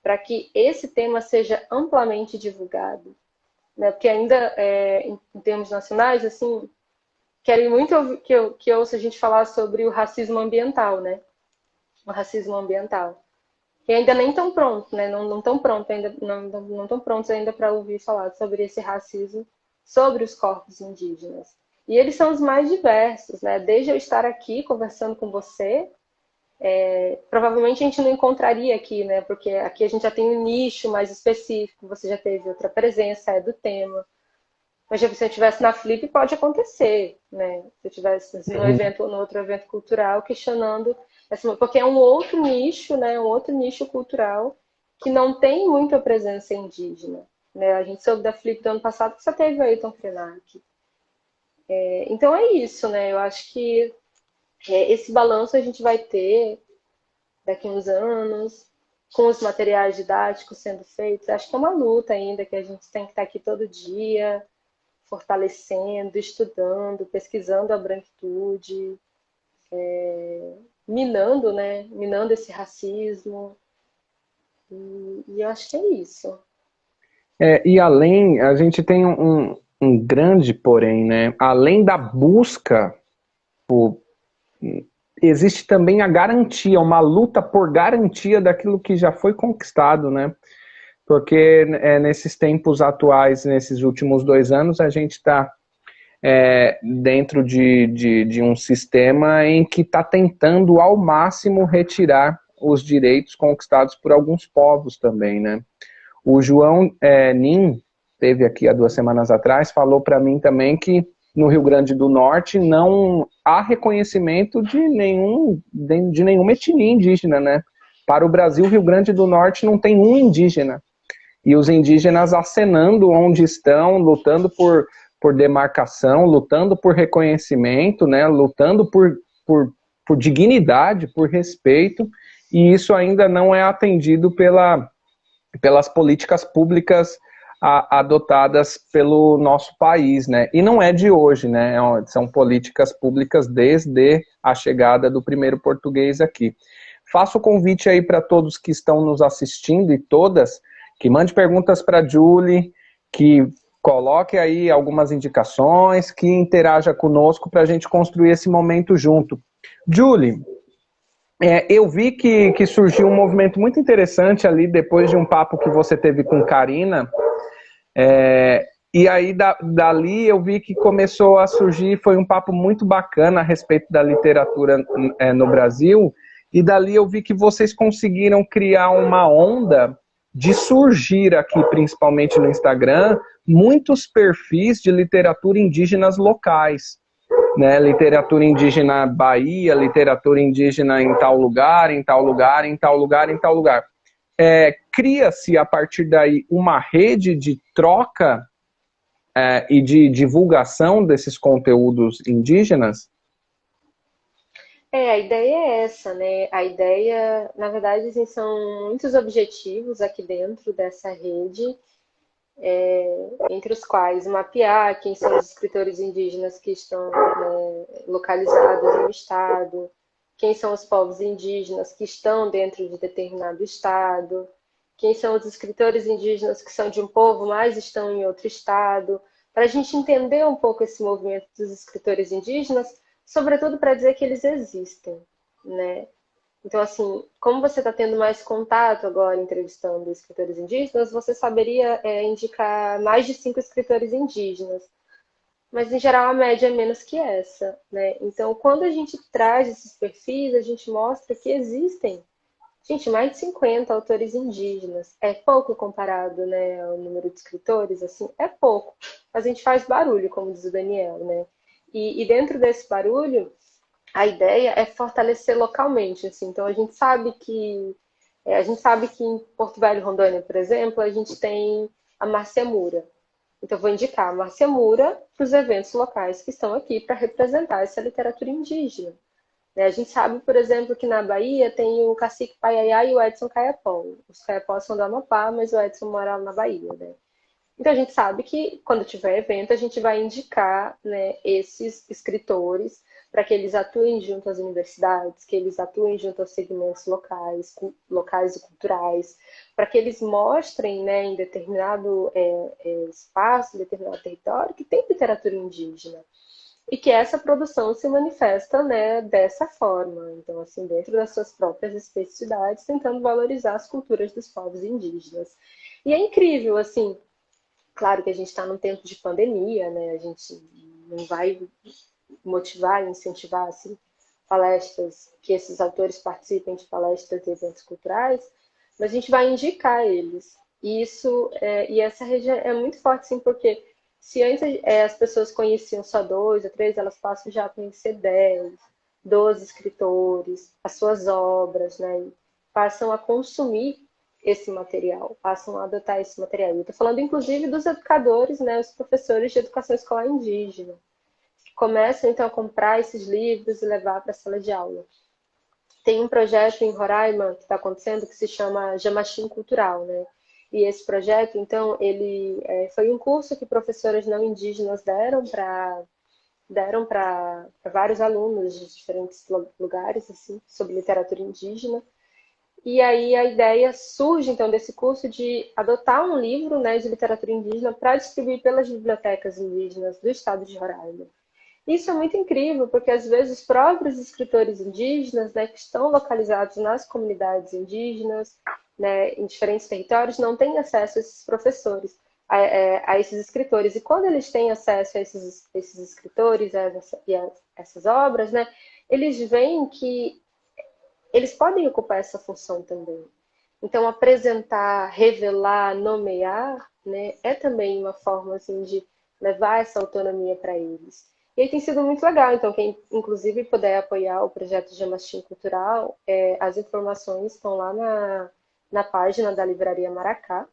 para que esse tema seja amplamente divulgado. Né? Porque ainda, em termos nacionais, assim, querem muito que eu ouça a gente falar sobre o racismo ambiental, né? O racismo ambiental. E ainda nem estão prontos, né? Não estão prontos ainda, não estão prontos ainda para ouvir falar sobre esse racismo, sobre os corpos indígenas. E eles são os mais diversos, né? Desde eu estar aqui conversando com você, provavelmente a gente não encontraria aqui, né? Porque aqui a gente já tem um nicho mais específico, você já teve outra presença, do tema. Mas se eu estivesse na Flip, pode acontecer, né? Se eu estivesse num evento ou no outro evento cultural, questionando, porque é um outro nicho, né? Um outro nicho cultural que não tem muita presença indígena. Né? A gente soube da Flip do ano passado que só teve o Ayrton Krenak. Então é isso, né? Eu acho que esse balanço a gente vai ter daqui a uns anos, com os materiais didáticos sendo feitos. Acho que é uma luta ainda, que a gente tem que estar aqui todo dia, fortalecendo, estudando, pesquisando a branquitude, minando, né? Minando esse racismo. E eu acho que é isso. E além, a gente tem um grande porém, né? Além da busca, existe também a garantia, uma luta por garantia daquilo que já foi conquistado, né? Porque nesses tempos atuais, nesses últimos 2 anos, a gente está dentro de um sistema em que está tentando ao máximo retirar os direitos conquistados por alguns povos também, né? O João Nin, teve aqui há 2 semanas atrás, falou para mim também que no Rio Grande do Norte não há reconhecimento de nenhuma etnia indígena, né? Para o Brasil, o Rio Grande do Norte não tem um indígena. E os indígenas acenando onde estão, lutando por demarcação, lutando por reconhecimento, né? Lutando por dignidade, por respeito, e isso ainda não é atendido pelas políticas públicas adotadas pelo nosso país, né? E não é de hoje, né? São políticas públicas desde a chegada do primeiro português aqui. Faço o convite aí para todos que estão nos assistindo e todas, que mande perguntas para a Julie, que coloque aí algumas indicações, que interaja conosco para a gente construir esse momento junto. Julie, eu vi que surgiu um movimento muito interessante ali depois de um papo que você teve com Karina, e aí dali eu vi que começou a surgir, foi um papo muito bacana a respeito da literatura no Brasil, e dali eu vi que vocês conseguiram criar uma onda de surgir aqui, principalmente no Instagram, muitos perfis de literatura indígenas locais, né? Literatura indígena Bahia, literatura indígena em tal lugar, em tal lugar, em tal lugar, em tal lugar. Cria-se a partir daí uma rede de troca e de divulgação desses conteúdos indígenas? A ideia é essa, né? A ideia, na verdade, assim, são muitos objetivos aqui dentro dessa rede, entre os quais mapear quem são os escritores indígenas que estão, né, localizados no estado, quem são os povos indígenas que estão dentro de determinado estado, quem são os escritores indígenas que são de um povo, mas estão em outro estado, para a gente entender um pouco esse movimento dos escritores indígenas, sobretudo para dizer que eles existem, né? Então, assim, como você está tendo mais contato agora entrevistando escritores indígenas, você saberia indicar mais de 5 escritores indígenas. Mas, em geral, a média é menos que essa, né? Então, quando a gente traz esses perfis, a gente mostra que existem, gente, mais de 50 autores indígenas. É pouco comparado, né, ao número de escritores, assim, é pouco. Mas a gente faz barulho, como diz o Daniel, né? E dentro desse barulho, a ideia é fortalecer localmente, assim. Então a gente sabe que em Porto Velho, Rondônia, por exemplo, a gente tem a Márcia Moura. Então eu vou indicar a Márcia Moura para os eventos locais que estão aqui para representar essa literatura indígena. Né? A gente sabe, por exemplo, que na Bahia tem o Cacique Paiaiá e o Edson Caiapó. Os Caiapós são do Amapá, mas o Edson mora na Bahia, né? Então a gente sabe que quando tiver evento a gente vai indicar, né, esses escritores para que eles atuem junto às universidades, que eles atuem junto aos segmentos locais e culturais, para que eles mostrem, né, em determinado espaço, em determinado território, que tem literatura indígena e que essa produção se manifesta, né, dessa forma. Então, assim, dentro das suas próprias especificidades, tentando valorizar as culturas dos povos indígenas. E é incrível, assim. Claro que a gente está num tempo de pandemia, né? A gente não vai motivar e incentivar assim, palestras, que esses autores participem de palestras e eventos culturais, mas a gente vai indicar eles. E essa região é muito forte, sim, porque se antes as pessoas conheciam só 2 ou 3, elas passam já a conhecer 10, 12 escritores, as suas obras, né? E passam a consumir esse material, passam a adotar esse material. Eu estou falando, inclusive, dos educadores, né, os professores de educação escolar indígena, que começam, então, a comprar esses livros e levar para a sala de aula. Tem um projeto em Roraima que está acontecendo que se chama Jamachim Cultural, né? E esse projeto, então, ele foi um curso que professoras não indígenas deram para vários alunos de diferentes lugares, assim, sobre literatura indígena. E aí a ideia surge, então, desse curso de adotar um livro, né, de literatura indígena para distribuir pelas bibliotecas indígenas do estado de Roraima. Isso é muito incrível, porque às vezes os próprios escritores indígenas, né, que estão localizados nas comunidades indígenas, né, em diferentes territórios, não têm acesso a esses professores, a esses escritores. E quando eles têm acesso a esses escritores e a essas obras, né, eles veem que eles podem ocupar essa função também. Então, apresentar, revelar, nomear, né, é também uma forma assim, de levar essa autonomia para eles. E aí tem sido muito legal. Então, quem inclusive puder apoiar o projeto de Mastim Cultural, as informações estão lá na página da Livraria Maracá.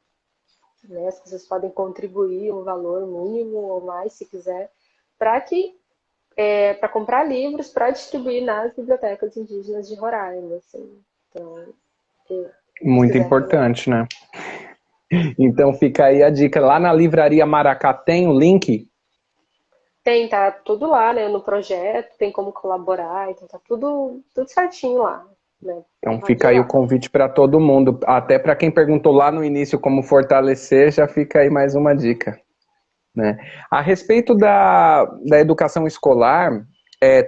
Né? As pessoas podem contribuir um valor mínimo ou mais, se quiser, para comprar livros para distribuir nas bibliotecas indígenas de Roraima. Assim. Então, Muito quiser também. importante, né? Então fica aí a dica. Lá na Livraria Maracá tem o link. Tem, tá tudo lá, né, no projeto, tem como colaborar, então tá tudo certinho lá, né? Então Pode fica ir aí o lá. convite para todo mundo. Até para quem perguntou lá no início como fortalecer, já fica aí mais uma dica. Né? A respeito da educação escolar,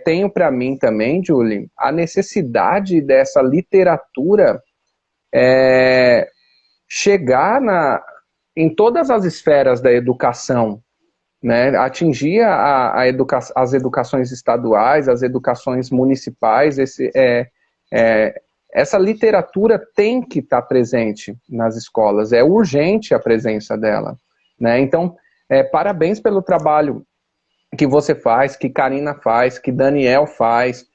tenho para mim também, Julie, a necessidade dessa literatura chegar em todas as esferas da educação, né? Atingir as educações estaduais, as educações municipais, essa literatura tem que estar presente nas escolas, é urgente a presença dela. Né? Então, parabéns pelo trabalho que você faz, que Karina faz, que Daniel faz,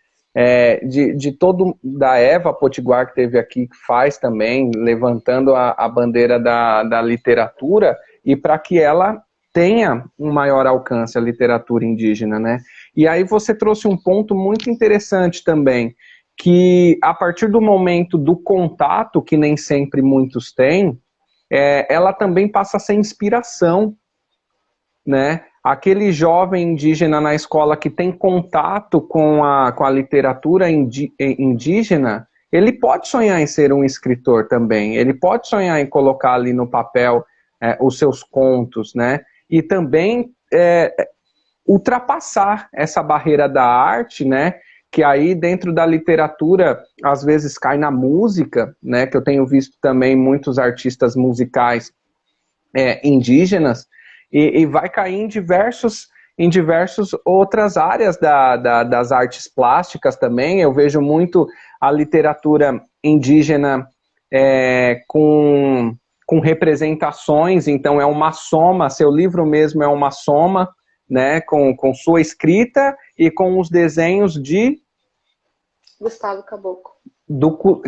da Eva Potiguar que teve aqui, que faz também, levantando a bandeira da literatura, e para que ela tenha um maior alcance, a literatura indígena, né? E aí você trouxe um ponto muito interessante também, que a partir do momento do contato, que nem sempre muitos têm, ela também passa a ser inspiração, né? Aquele jovem indígena na escola que tem contato com a literatura indígena, ele pode sonhar em ser um escritor também, ele pode sonhar em colocar ali no papel os seus contos, né? E também ultrapassar essa barreira da arte, né? Que aí dentro da literatura às vezes cai na música, né? Que eu tenho visto também muitos artistas musicais indígenas, e vai cair em diversas outras áreas das artes plásticas também. Eu vejo muito a literatura indígena com representações, então é uma soma, seu livro mesmo é uma soma, né, com sua escrita e com os desenhos Gustavo Caboclo.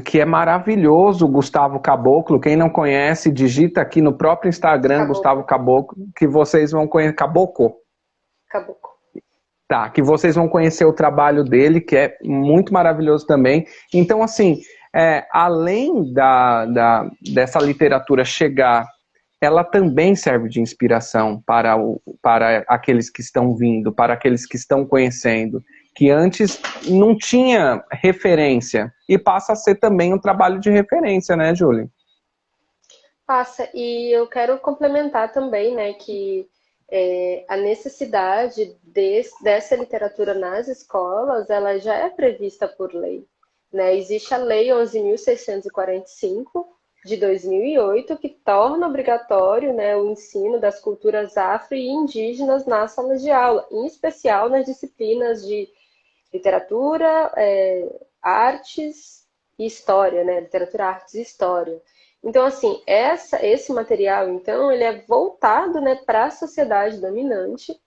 que é maravilhoso, Gustavo Caboclo. Quem não conhece, digita aqui no próprio Instagram, Gustavo Caboclo. Caboclo, que vocês vão conhecer. Caboclo. Caboclo. Tá, que vocês vão conhecer o trabalho dele, que é muito maravilhoso também. Então, assim, além dessa literatura chegar, ela também serve de inspiração para aqueles que estão vindo, para aqueles que estão conhecendo, que antes não tinha referência, e passa a ser também um trabalho de referência, né, Júlia? Passa, e eu quero complementar também, né, que a necessidade dessa literatura nas escolas, ela já é prevista por lei, né? Existe a Lei 11.645 de 2008 que torna obrigatório, né, o ensino das culturas afro e indígenas nas salas de aula, em especial nas disciplinas de literatura, artes e história, né? Literatura, artes e história. Então, assim, esse material, então, ele é voltado, né, para a sociedade dominante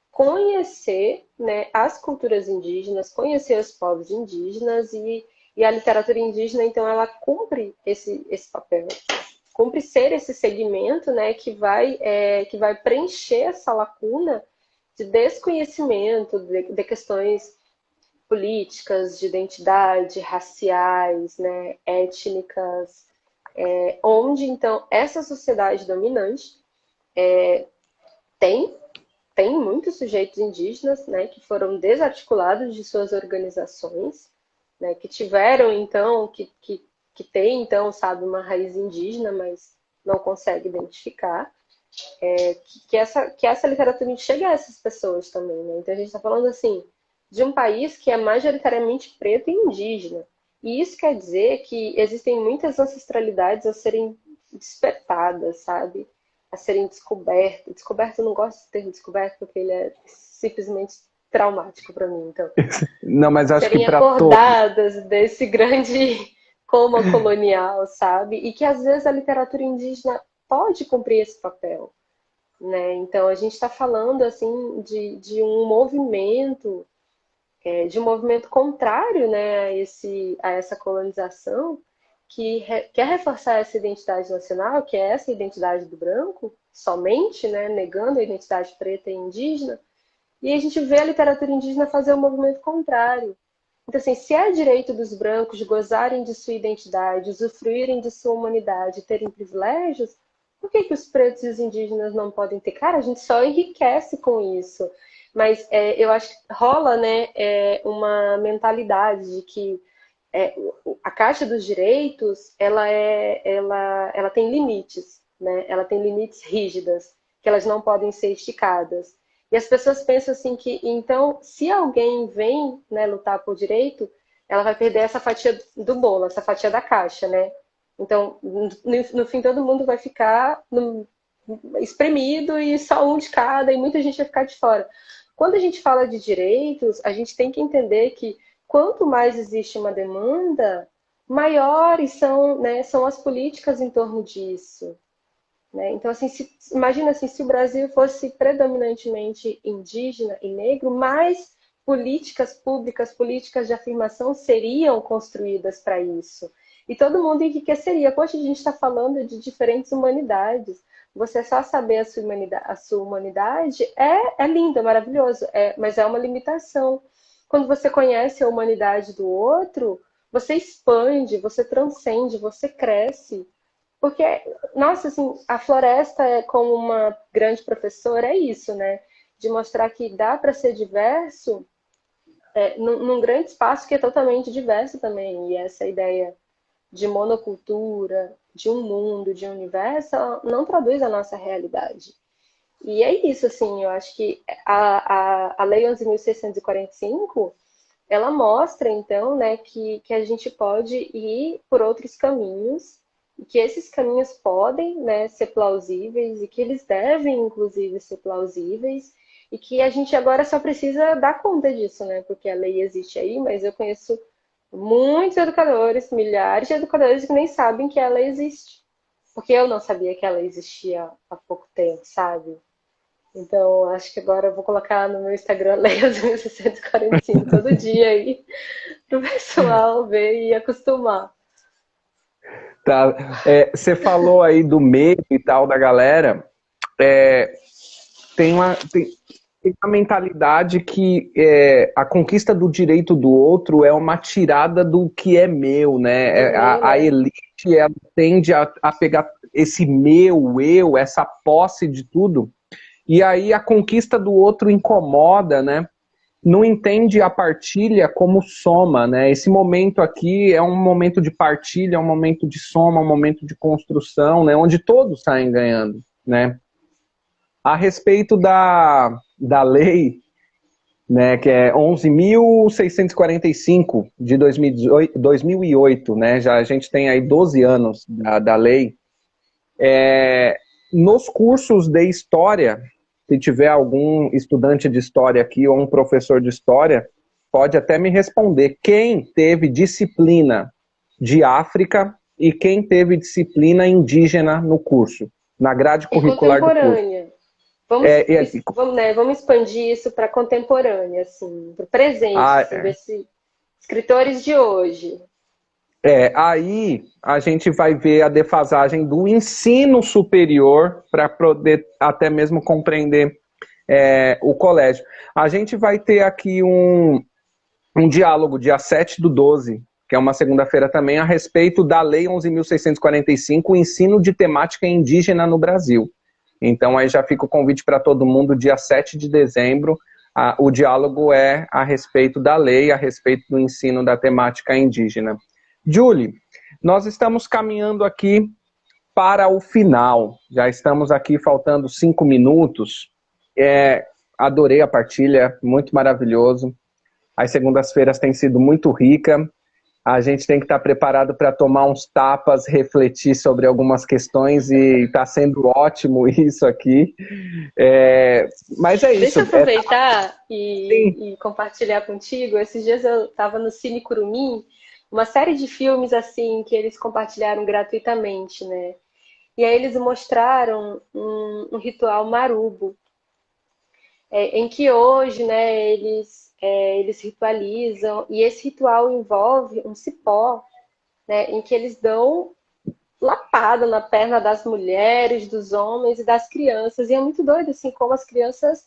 conhecer, né, as culturas indígenas, conhecer os povos indígenas e a literatura indígena, então, ela cumpre esse papel, cumpre ser esse segmento, né, que vai preencher essa lacuna de desconhecimento de questões políticas, de identidade, raciais, né, étnicas, onde então essa sociedade dominante tem tem muitos sujeitos indígenas, né, que foram desarticulados de suas organizações, né, que tiveram então que tem então sabe uma raiz indígena, mas não consegue identificar. Que essa literatura chegue a essas pessoas também, né? Então a gente está falando assim de um país que é majoritariamente preto e indígena. E isso quer dizer que existem muitas ancestralidades a serem despertadas, sabe? A serem descobertas. Descoberta, eu não gosto de termo descoberto porque ele é simplesmente traumático para mim. Então, Não, mas acho que serem para todos. acordadas desse grande coma colonial, sabe? E que às vezes a literatura indígena pode cumprir esse papel, né? Então a gente está falando assim de um movimento, de um movimento contrário, né, a essa colonização, que quer reforçar essa identidade nacional, que é essa identidade do branco, somente, né, negando a identidade preta e indígena, e a gente vê a literatura indígena fazer o movimento contrário. Então, assim, se é direito dos brancos gozarem de sua identidade, usufruírem de sua humanidade, terem privilégios, Por que que os pretos e os indígenas não podem ter? Cara, a gente só enriquece com isso. Mas eu acho que rola, né, uma mentalidade de que a Caixa dos Direitos, ela tem limites, né? Ela tem limites rígidas, que elas não podem ser esticadas. E as pessoas pensam assim que, então, se alguém vem, né, lutar por direito, ela vai perder essa fatia do bolo, essa fatia da caixa, né? Então, no fim, todo mundo vai ficar espremido e só um de cada, e muita gente vai ficar de fora. Quando a gente fala de direitos, a gente tem que entender que quanto mais existe uma demanda, maiores são, né, são as políticas em torno disso. Né? Então, assim, imagina assim, se o Brasil fosse predominantemente indígena e negro, mais políticas públicas, políticas de afirmação seriam construídas para isso. E todo mundo enriqueceria. Poxa, a gente está falando de diferentes humanidades. Você só saber a sua humanidade é lindo, é maravilhoso, mas é uma limitação. Quando você conhece a humanidade do outro, você expande, você transcende, você cresce. Porque, nossa, assim, a floresta como uma grande professora é isso, né? De mostrar que dá para ser diverso num grande espaço que é totalmente diverso também. E essa ideia de monocultura, de um mundo, de um universo, ela não traduz a nossa realidade. E é isso, assim, eu acho que a Lei 11.645, ela mostra, então, né, que a gente pode ir por outros caminhos, e que esses caminhos podem, né, ser plausíveis, e que eles devem, inclusive, ser plausíveis, e que a gente agora só precisa dar conta disso, né, porque a lei existe aí, mas eu conheço muitos educadores, milhares de educadores que nem sabem que ela existe. Porque eu não sabia que ela existia há pouco tempo, sabe? Então, acho que agora eu vou colocar no meu Instagram Leia 1645 todo dia aí, pro pessoal ver e acostumar. Tá. Você falou aí do medo e tal da galera. É, tem uma mentalidade que a conquista do direito do outro é uma tirada do que é meu, né? A Né? elite ela tende a pegar esse meu, eu, essa posse de tudo, e aí a conquista do outro incomoda, né? Não entende a partilha como soma, né? Esse momento aqui é um momento de partilha, é um momento de soma, um momento de construção, né? Onde todos saem ganhando, né? A respeito da lei, né, que é 11.645 de 2008, né? Já a gente tem aí 12 anos da lei. Nos cursos de história, se tiver algum estudante de história aqui ou um professor de história, pode até me responder quem teve disciplina de África e quem teve disciplina indígena no curso, na grade E curricular do curso. contemporânea. Vamos, vamos, né, vamos expandir isso para contemporânea, assim, para o presente, a, assim, ver se escritores de hoje. Aí a gente vai ver a defasagem do ensino superior para poder até mesmo compreender o colégio. A gente vai ter aqui um diálogo dia 7/12, que é uma segunda-feira também, a respeito da Lei 11.645, o ensino de temática indígena no Brasil. Então aí já fica o convite para todo mundo, dia 7 de dezembro, o diálogo é a respeito da lei, a respeito do ensino da temática indígena. Julie, nós estamos caminhando aqui para o final. Já estamos aqui faltando 5 minutos. Adorei a partilha, muito maravilhoso. As segundas-feiras têm sido muito rica. A gente tem que estar preparado para tomar uns tapas, refletir sobre algumas questões e está sendo ótimo isso aqui. Mas é isso. Deixa eu aproveitar e compartilhar contigo. Esses dias eu estava no Cine Curumim, uma série de filmes assim que eles compartilharam gratuitamente, né? E aí eles mostraram um ritual marubo, em que hoje, né, eles ritualizam, e esse ritual envolve um cipó, né, em que eles dão lapada na perna das mulheres, dos homens e das crianças. E é muito doido, assim, como as crianças,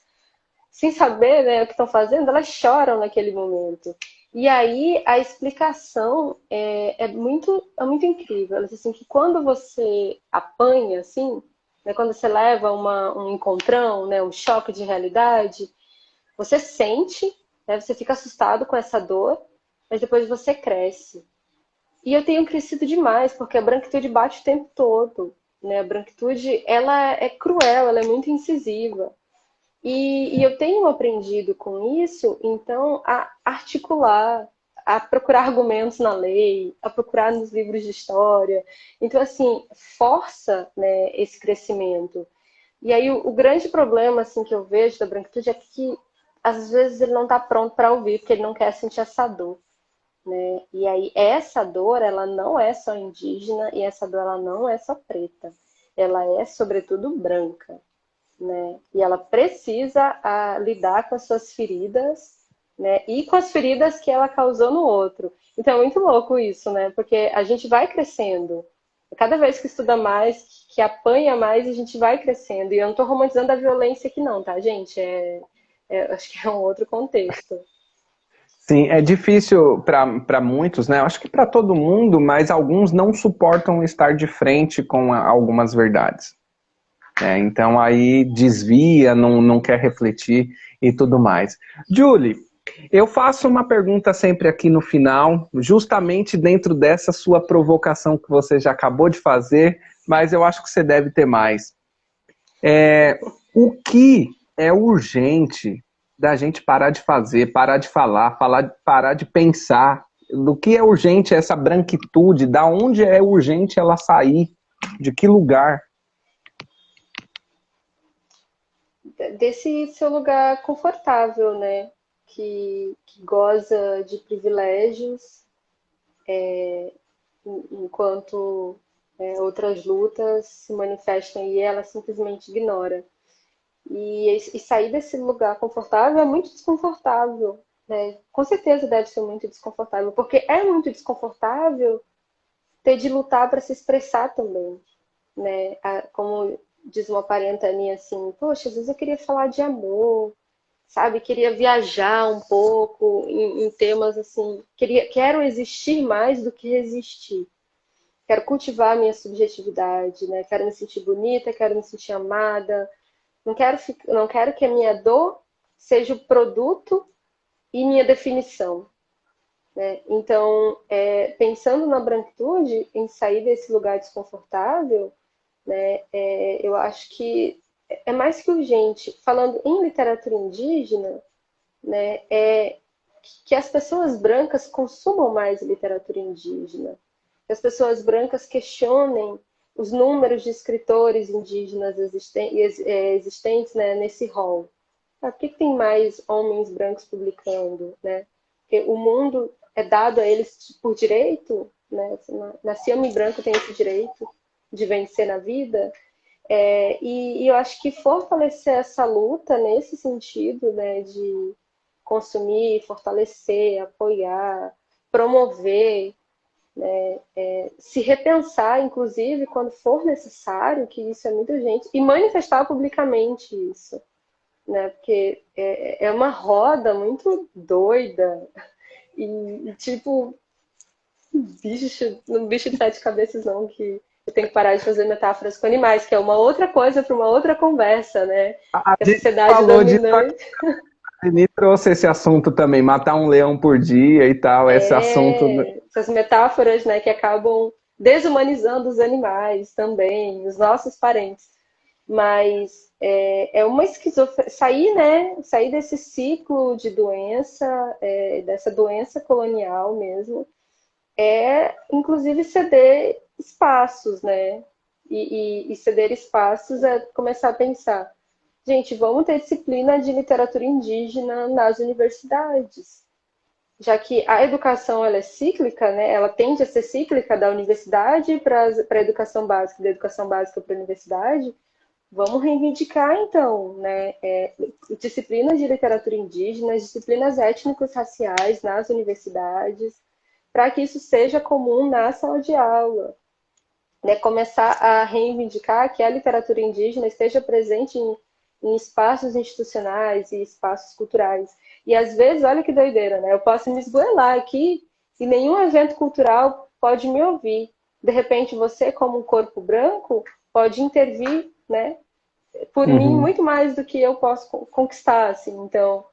sem saber, né, o que estão fazendo, elas choram naquele momento. E aí a explicação é muito incrível. Ela diz assim, que quando você apanha, assim, né? Quando você leva um encontrão, né? Um choque de realidade, você sente, né? Você fica assustado com essa dor, mas depois você cresce. E eu tenho crescido demais, porque a branquitude bate o tempo todo, né? A branquitude, ela é cruel, ela é muito incisiva. E eu tenho aprendido com isso, então, a articular, a procurar argumentos na lei, a procurar nos livros de história. Então, assim, força, né, esse crescimento. E aí, o grande problema, assim, que eu vejo da branquitude é que, às vezes, ele não está pronto para ouvir, porque ele não quer sentir essa dor, né? E aí, essa dor, ela não é só indígena, e essa dor, ela não é só preta. Ela é, sobretudo, branca, né? E ela precisa lidar com as suas feridas, né? E com as feridas que ela causou no outro. Então é muito louco isso, né? Porque a gente vai crescendo. Cada vez que estuda mais, que apanha mais, a gente vai crescendo. E eu não estou romantizando a violência aqui não, tá, gente? Acho que é um outro contexto. Sim, é difícil para muitos, né? Eu acho que para todo mundo, mas alguns não suportam estar de frente com algumas verdades. Então aí desvia, não quer refletir e tudo mais. Julie, eu faço uma pergunta sempre aqui no final, justamente dentro dessa sua provocação que você já acabou de fazer, mas eu acho que você deve ter mais. O que é urgente da gente parar de fazer, parar de falar, parar de pensar? Do que é urgente essa branquitude? Da onde é urgente ela sair? De que lugar? Desse seu lugar confortável, né? Que goza de privilégios, enquanto outras lutas se manifestam e ela simplesmente ignora. E sair desse lugar confortável é muito desconfortável, né? Com certeza deve ser muito desconfortável, porque é muito desconfortável ter de lutar para se expressar também, né? Como diz uma parenta minha assim, poxa, às vezes eu queria falar de amor, sabe? Queria viajar um pouco em temas assim, quero existir mais do que resistir. Quero cultivar a minha subjetividade, né? Quero me sentir bonita, quero me sentir amada. Não quero que a minha dor seja o produto e minha definição, né? Então, pensando na branquitude, em sair desse lugar desconfortável, né? Eu acho que é mais que urgente. Falando em literatura indígena, né? Que as pessoas brancas consumam mais literatura indígena, que as pessoas brancas questionem os números de escritores indígenas existentes, né, nesse rol. Por que tem mais homens brancos publicando, né? Porque o mundo é dado a eles por direito, né? Nasci homem branco, tem esse direito de vencer na vida. E eu acho que fortalecer essa luta nesse sentido, né, de consumir, fortalecer, apoiar, promover, né, se repensar, inclusive, quando for necessário, que isso é muito urgente, e manifestar publicamente isso, né, porque é uma roda muito doida e tipo, bicho de sete cabeças não, que eu tenho que parar de fazer metáforas com animais, que é uma outra coisa para uma outra conversa, né? A A gente sociedade falou disso, dominante. a Aline trouxe esse assunto também, matar um leão por dia e tal, esse assunto. Essas metáforas, né, que acabam desumanizando os animais também, os nossos parentes. Mas é uma esquizofrenia. Sair desse ciclo de doença, dessa doença colonial mesmo, inclusive, ceder espaços, né? E ceder espaços é começar a pensar, gente, vamos ter disciplina de literatura indígena nas universidades, já que a educação ela é cíclica, né? Ela tende a ser cíclica da universidade para a educação básica, da educação básica para a universidade. Vamos reivindicar, então, né? Disciplinas de literatura indígena, disciplinas étnicos-raciais nas universidades, para que isso seja comum na sala de aula. Né? Começar a reivindicar que a literatura indígena esteja presente em espaços institucionais e espaços culturais. E às vezes, olha que doideira, né? Eu posso me esgoelar aqui e nenhum evento cultural pode me ouvir. De repente, você, como um corpo branco, pode intervir né? Por mim, muito mais do que eu posso conquistar, assim. Então,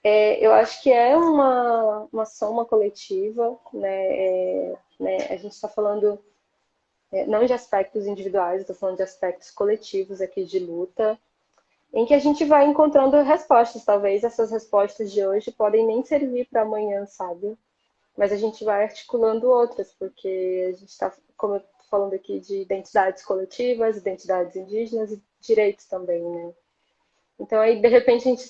eu acho que é uma soma coletiva, né? A gente está falando não de aspectos individuais, estou falando de aspectos coletivos aqui de luta, em que a gente vai encontrando respostas. Talvez essas respostas de hoje podem nem servir para amanhã, sabe? Mas a gente vai articulando outras, porque a gente está, como eu estou falando aqui, de identidades coletivas, identidades indígenas e direitos também, né? Então aí, de repente, a gente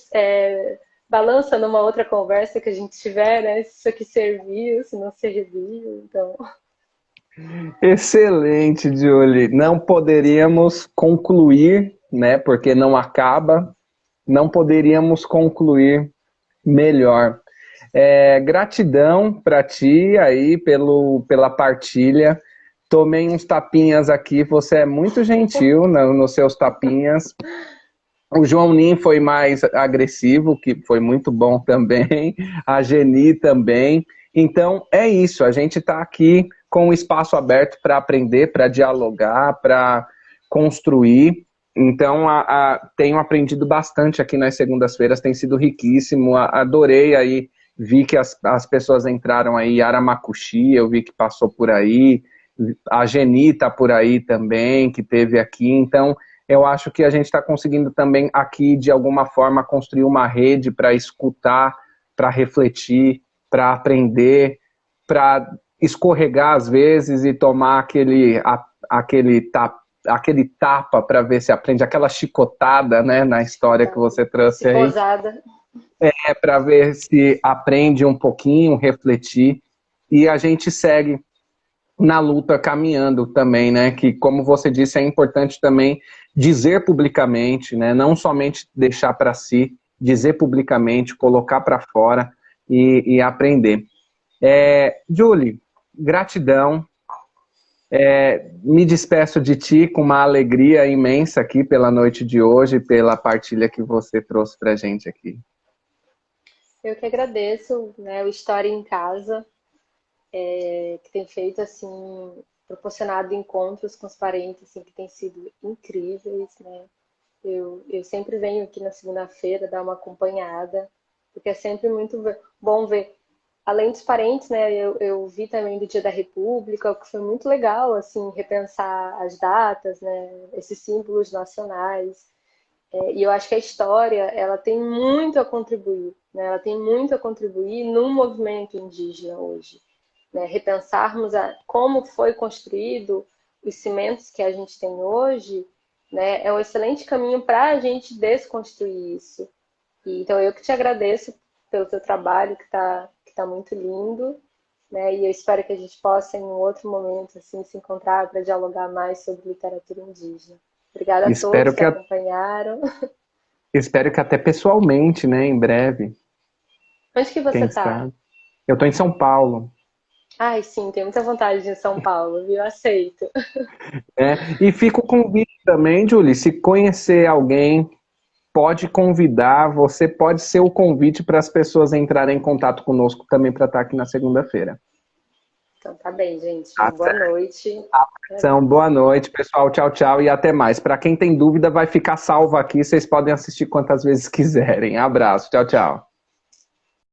balança numa outra conversa que a gente tiver, né? Se isso aqui serviu, se não serviu, então... Excelente, Julie. Não poderíamos concluir, né? Porque não acaba, não poderíamos concluir melhor. Gratidão para ti aí pela partilha. Tomei uns tapinhas aqui, você é muito gentil nos seus tapinhas. O João Nin foi mais agressivo, que foi muito bom também. A Geni também. Então, é isso. A gente está aqui com o espaço aberto para aprender, para dialogar, para construir. Então, tenho aprendido bastante aqui nas segundas-feiras, tem sido riquíssimo. Adorei aí, vi que as pessoas entraram aí, Aramacuxi, eu vi que passou por aí, a Geni está por aí também, que teve aqui. Então, eu acho que a gente está conseguindo também aqui, de alguma forma, construir uma rede para escutar, para refletir, para aprender, para escorregar às vezes e tomar aquele tapa para ver se aprende, aquela chicotada, né, na história que você trouxe aí. Posada. Para ver se aprende um pouquinho, refletir, e a gente segue na luta caminhando também, né, que como você disse, é importante também dizer publicamente, né, não somente deixar para si, dizer publicamente, colocar para fora e aprender. Julie, gratidão. Me despeço de ti com uma alegria imensa aqui pela noite de hoje, pela partilha que você trouxe pra gente aqui. Eu que agradeço, né, o História em Casa, que tem feito, assim, proporcionado encontros com os parentes, assim, que têm sido incríveis, né? Eu sempre venho aqui na segunda-feira dar uma acompanhada, porque é sempre muito bom ver. Além dos parentes, né, eu vi também do Dia da República, o que foi muito legal, assim, repensar as datas, né, esses símbolos nacionais. E eu acho que a história, ela tem muito a contribuir, né, ela tem muito a contribuir no movimento indígena hoje. Né, repensarmos como foi construído os cimentos que a gente tem hoje, né, é um excelente caminho para a gente desconstruir isso. Então, eu que te agradeço pelo teu trabalho, que tá muito lindo, né? E eu espero que a gente possa, em um outro momento, assim, se encontrar para dialogar mais sobre literatura indígena. Obrigada a todos que acompanharam. Espero que até pessoalmente, né, em breve. Onde que você está? Eu estou em São Paulo. Ai, sim, tenho muita vontade de ir em São Paulo, viu? Aceito. E fica o convite também, Julie, se conhecer alguém, pode convidar, você pode ser o convite para as pessoas entrarem em contato conosco também para estar aqui na segunda-feira. Então tá bem, gente. Boa noite. Boa noite, pessoal. Tchau, tchau e até mais. Para quem tem dúvida, vai ficar salvo aqui. Vocês podem assistir quantas vezes quiserem. Abraço. Tchau, tchau.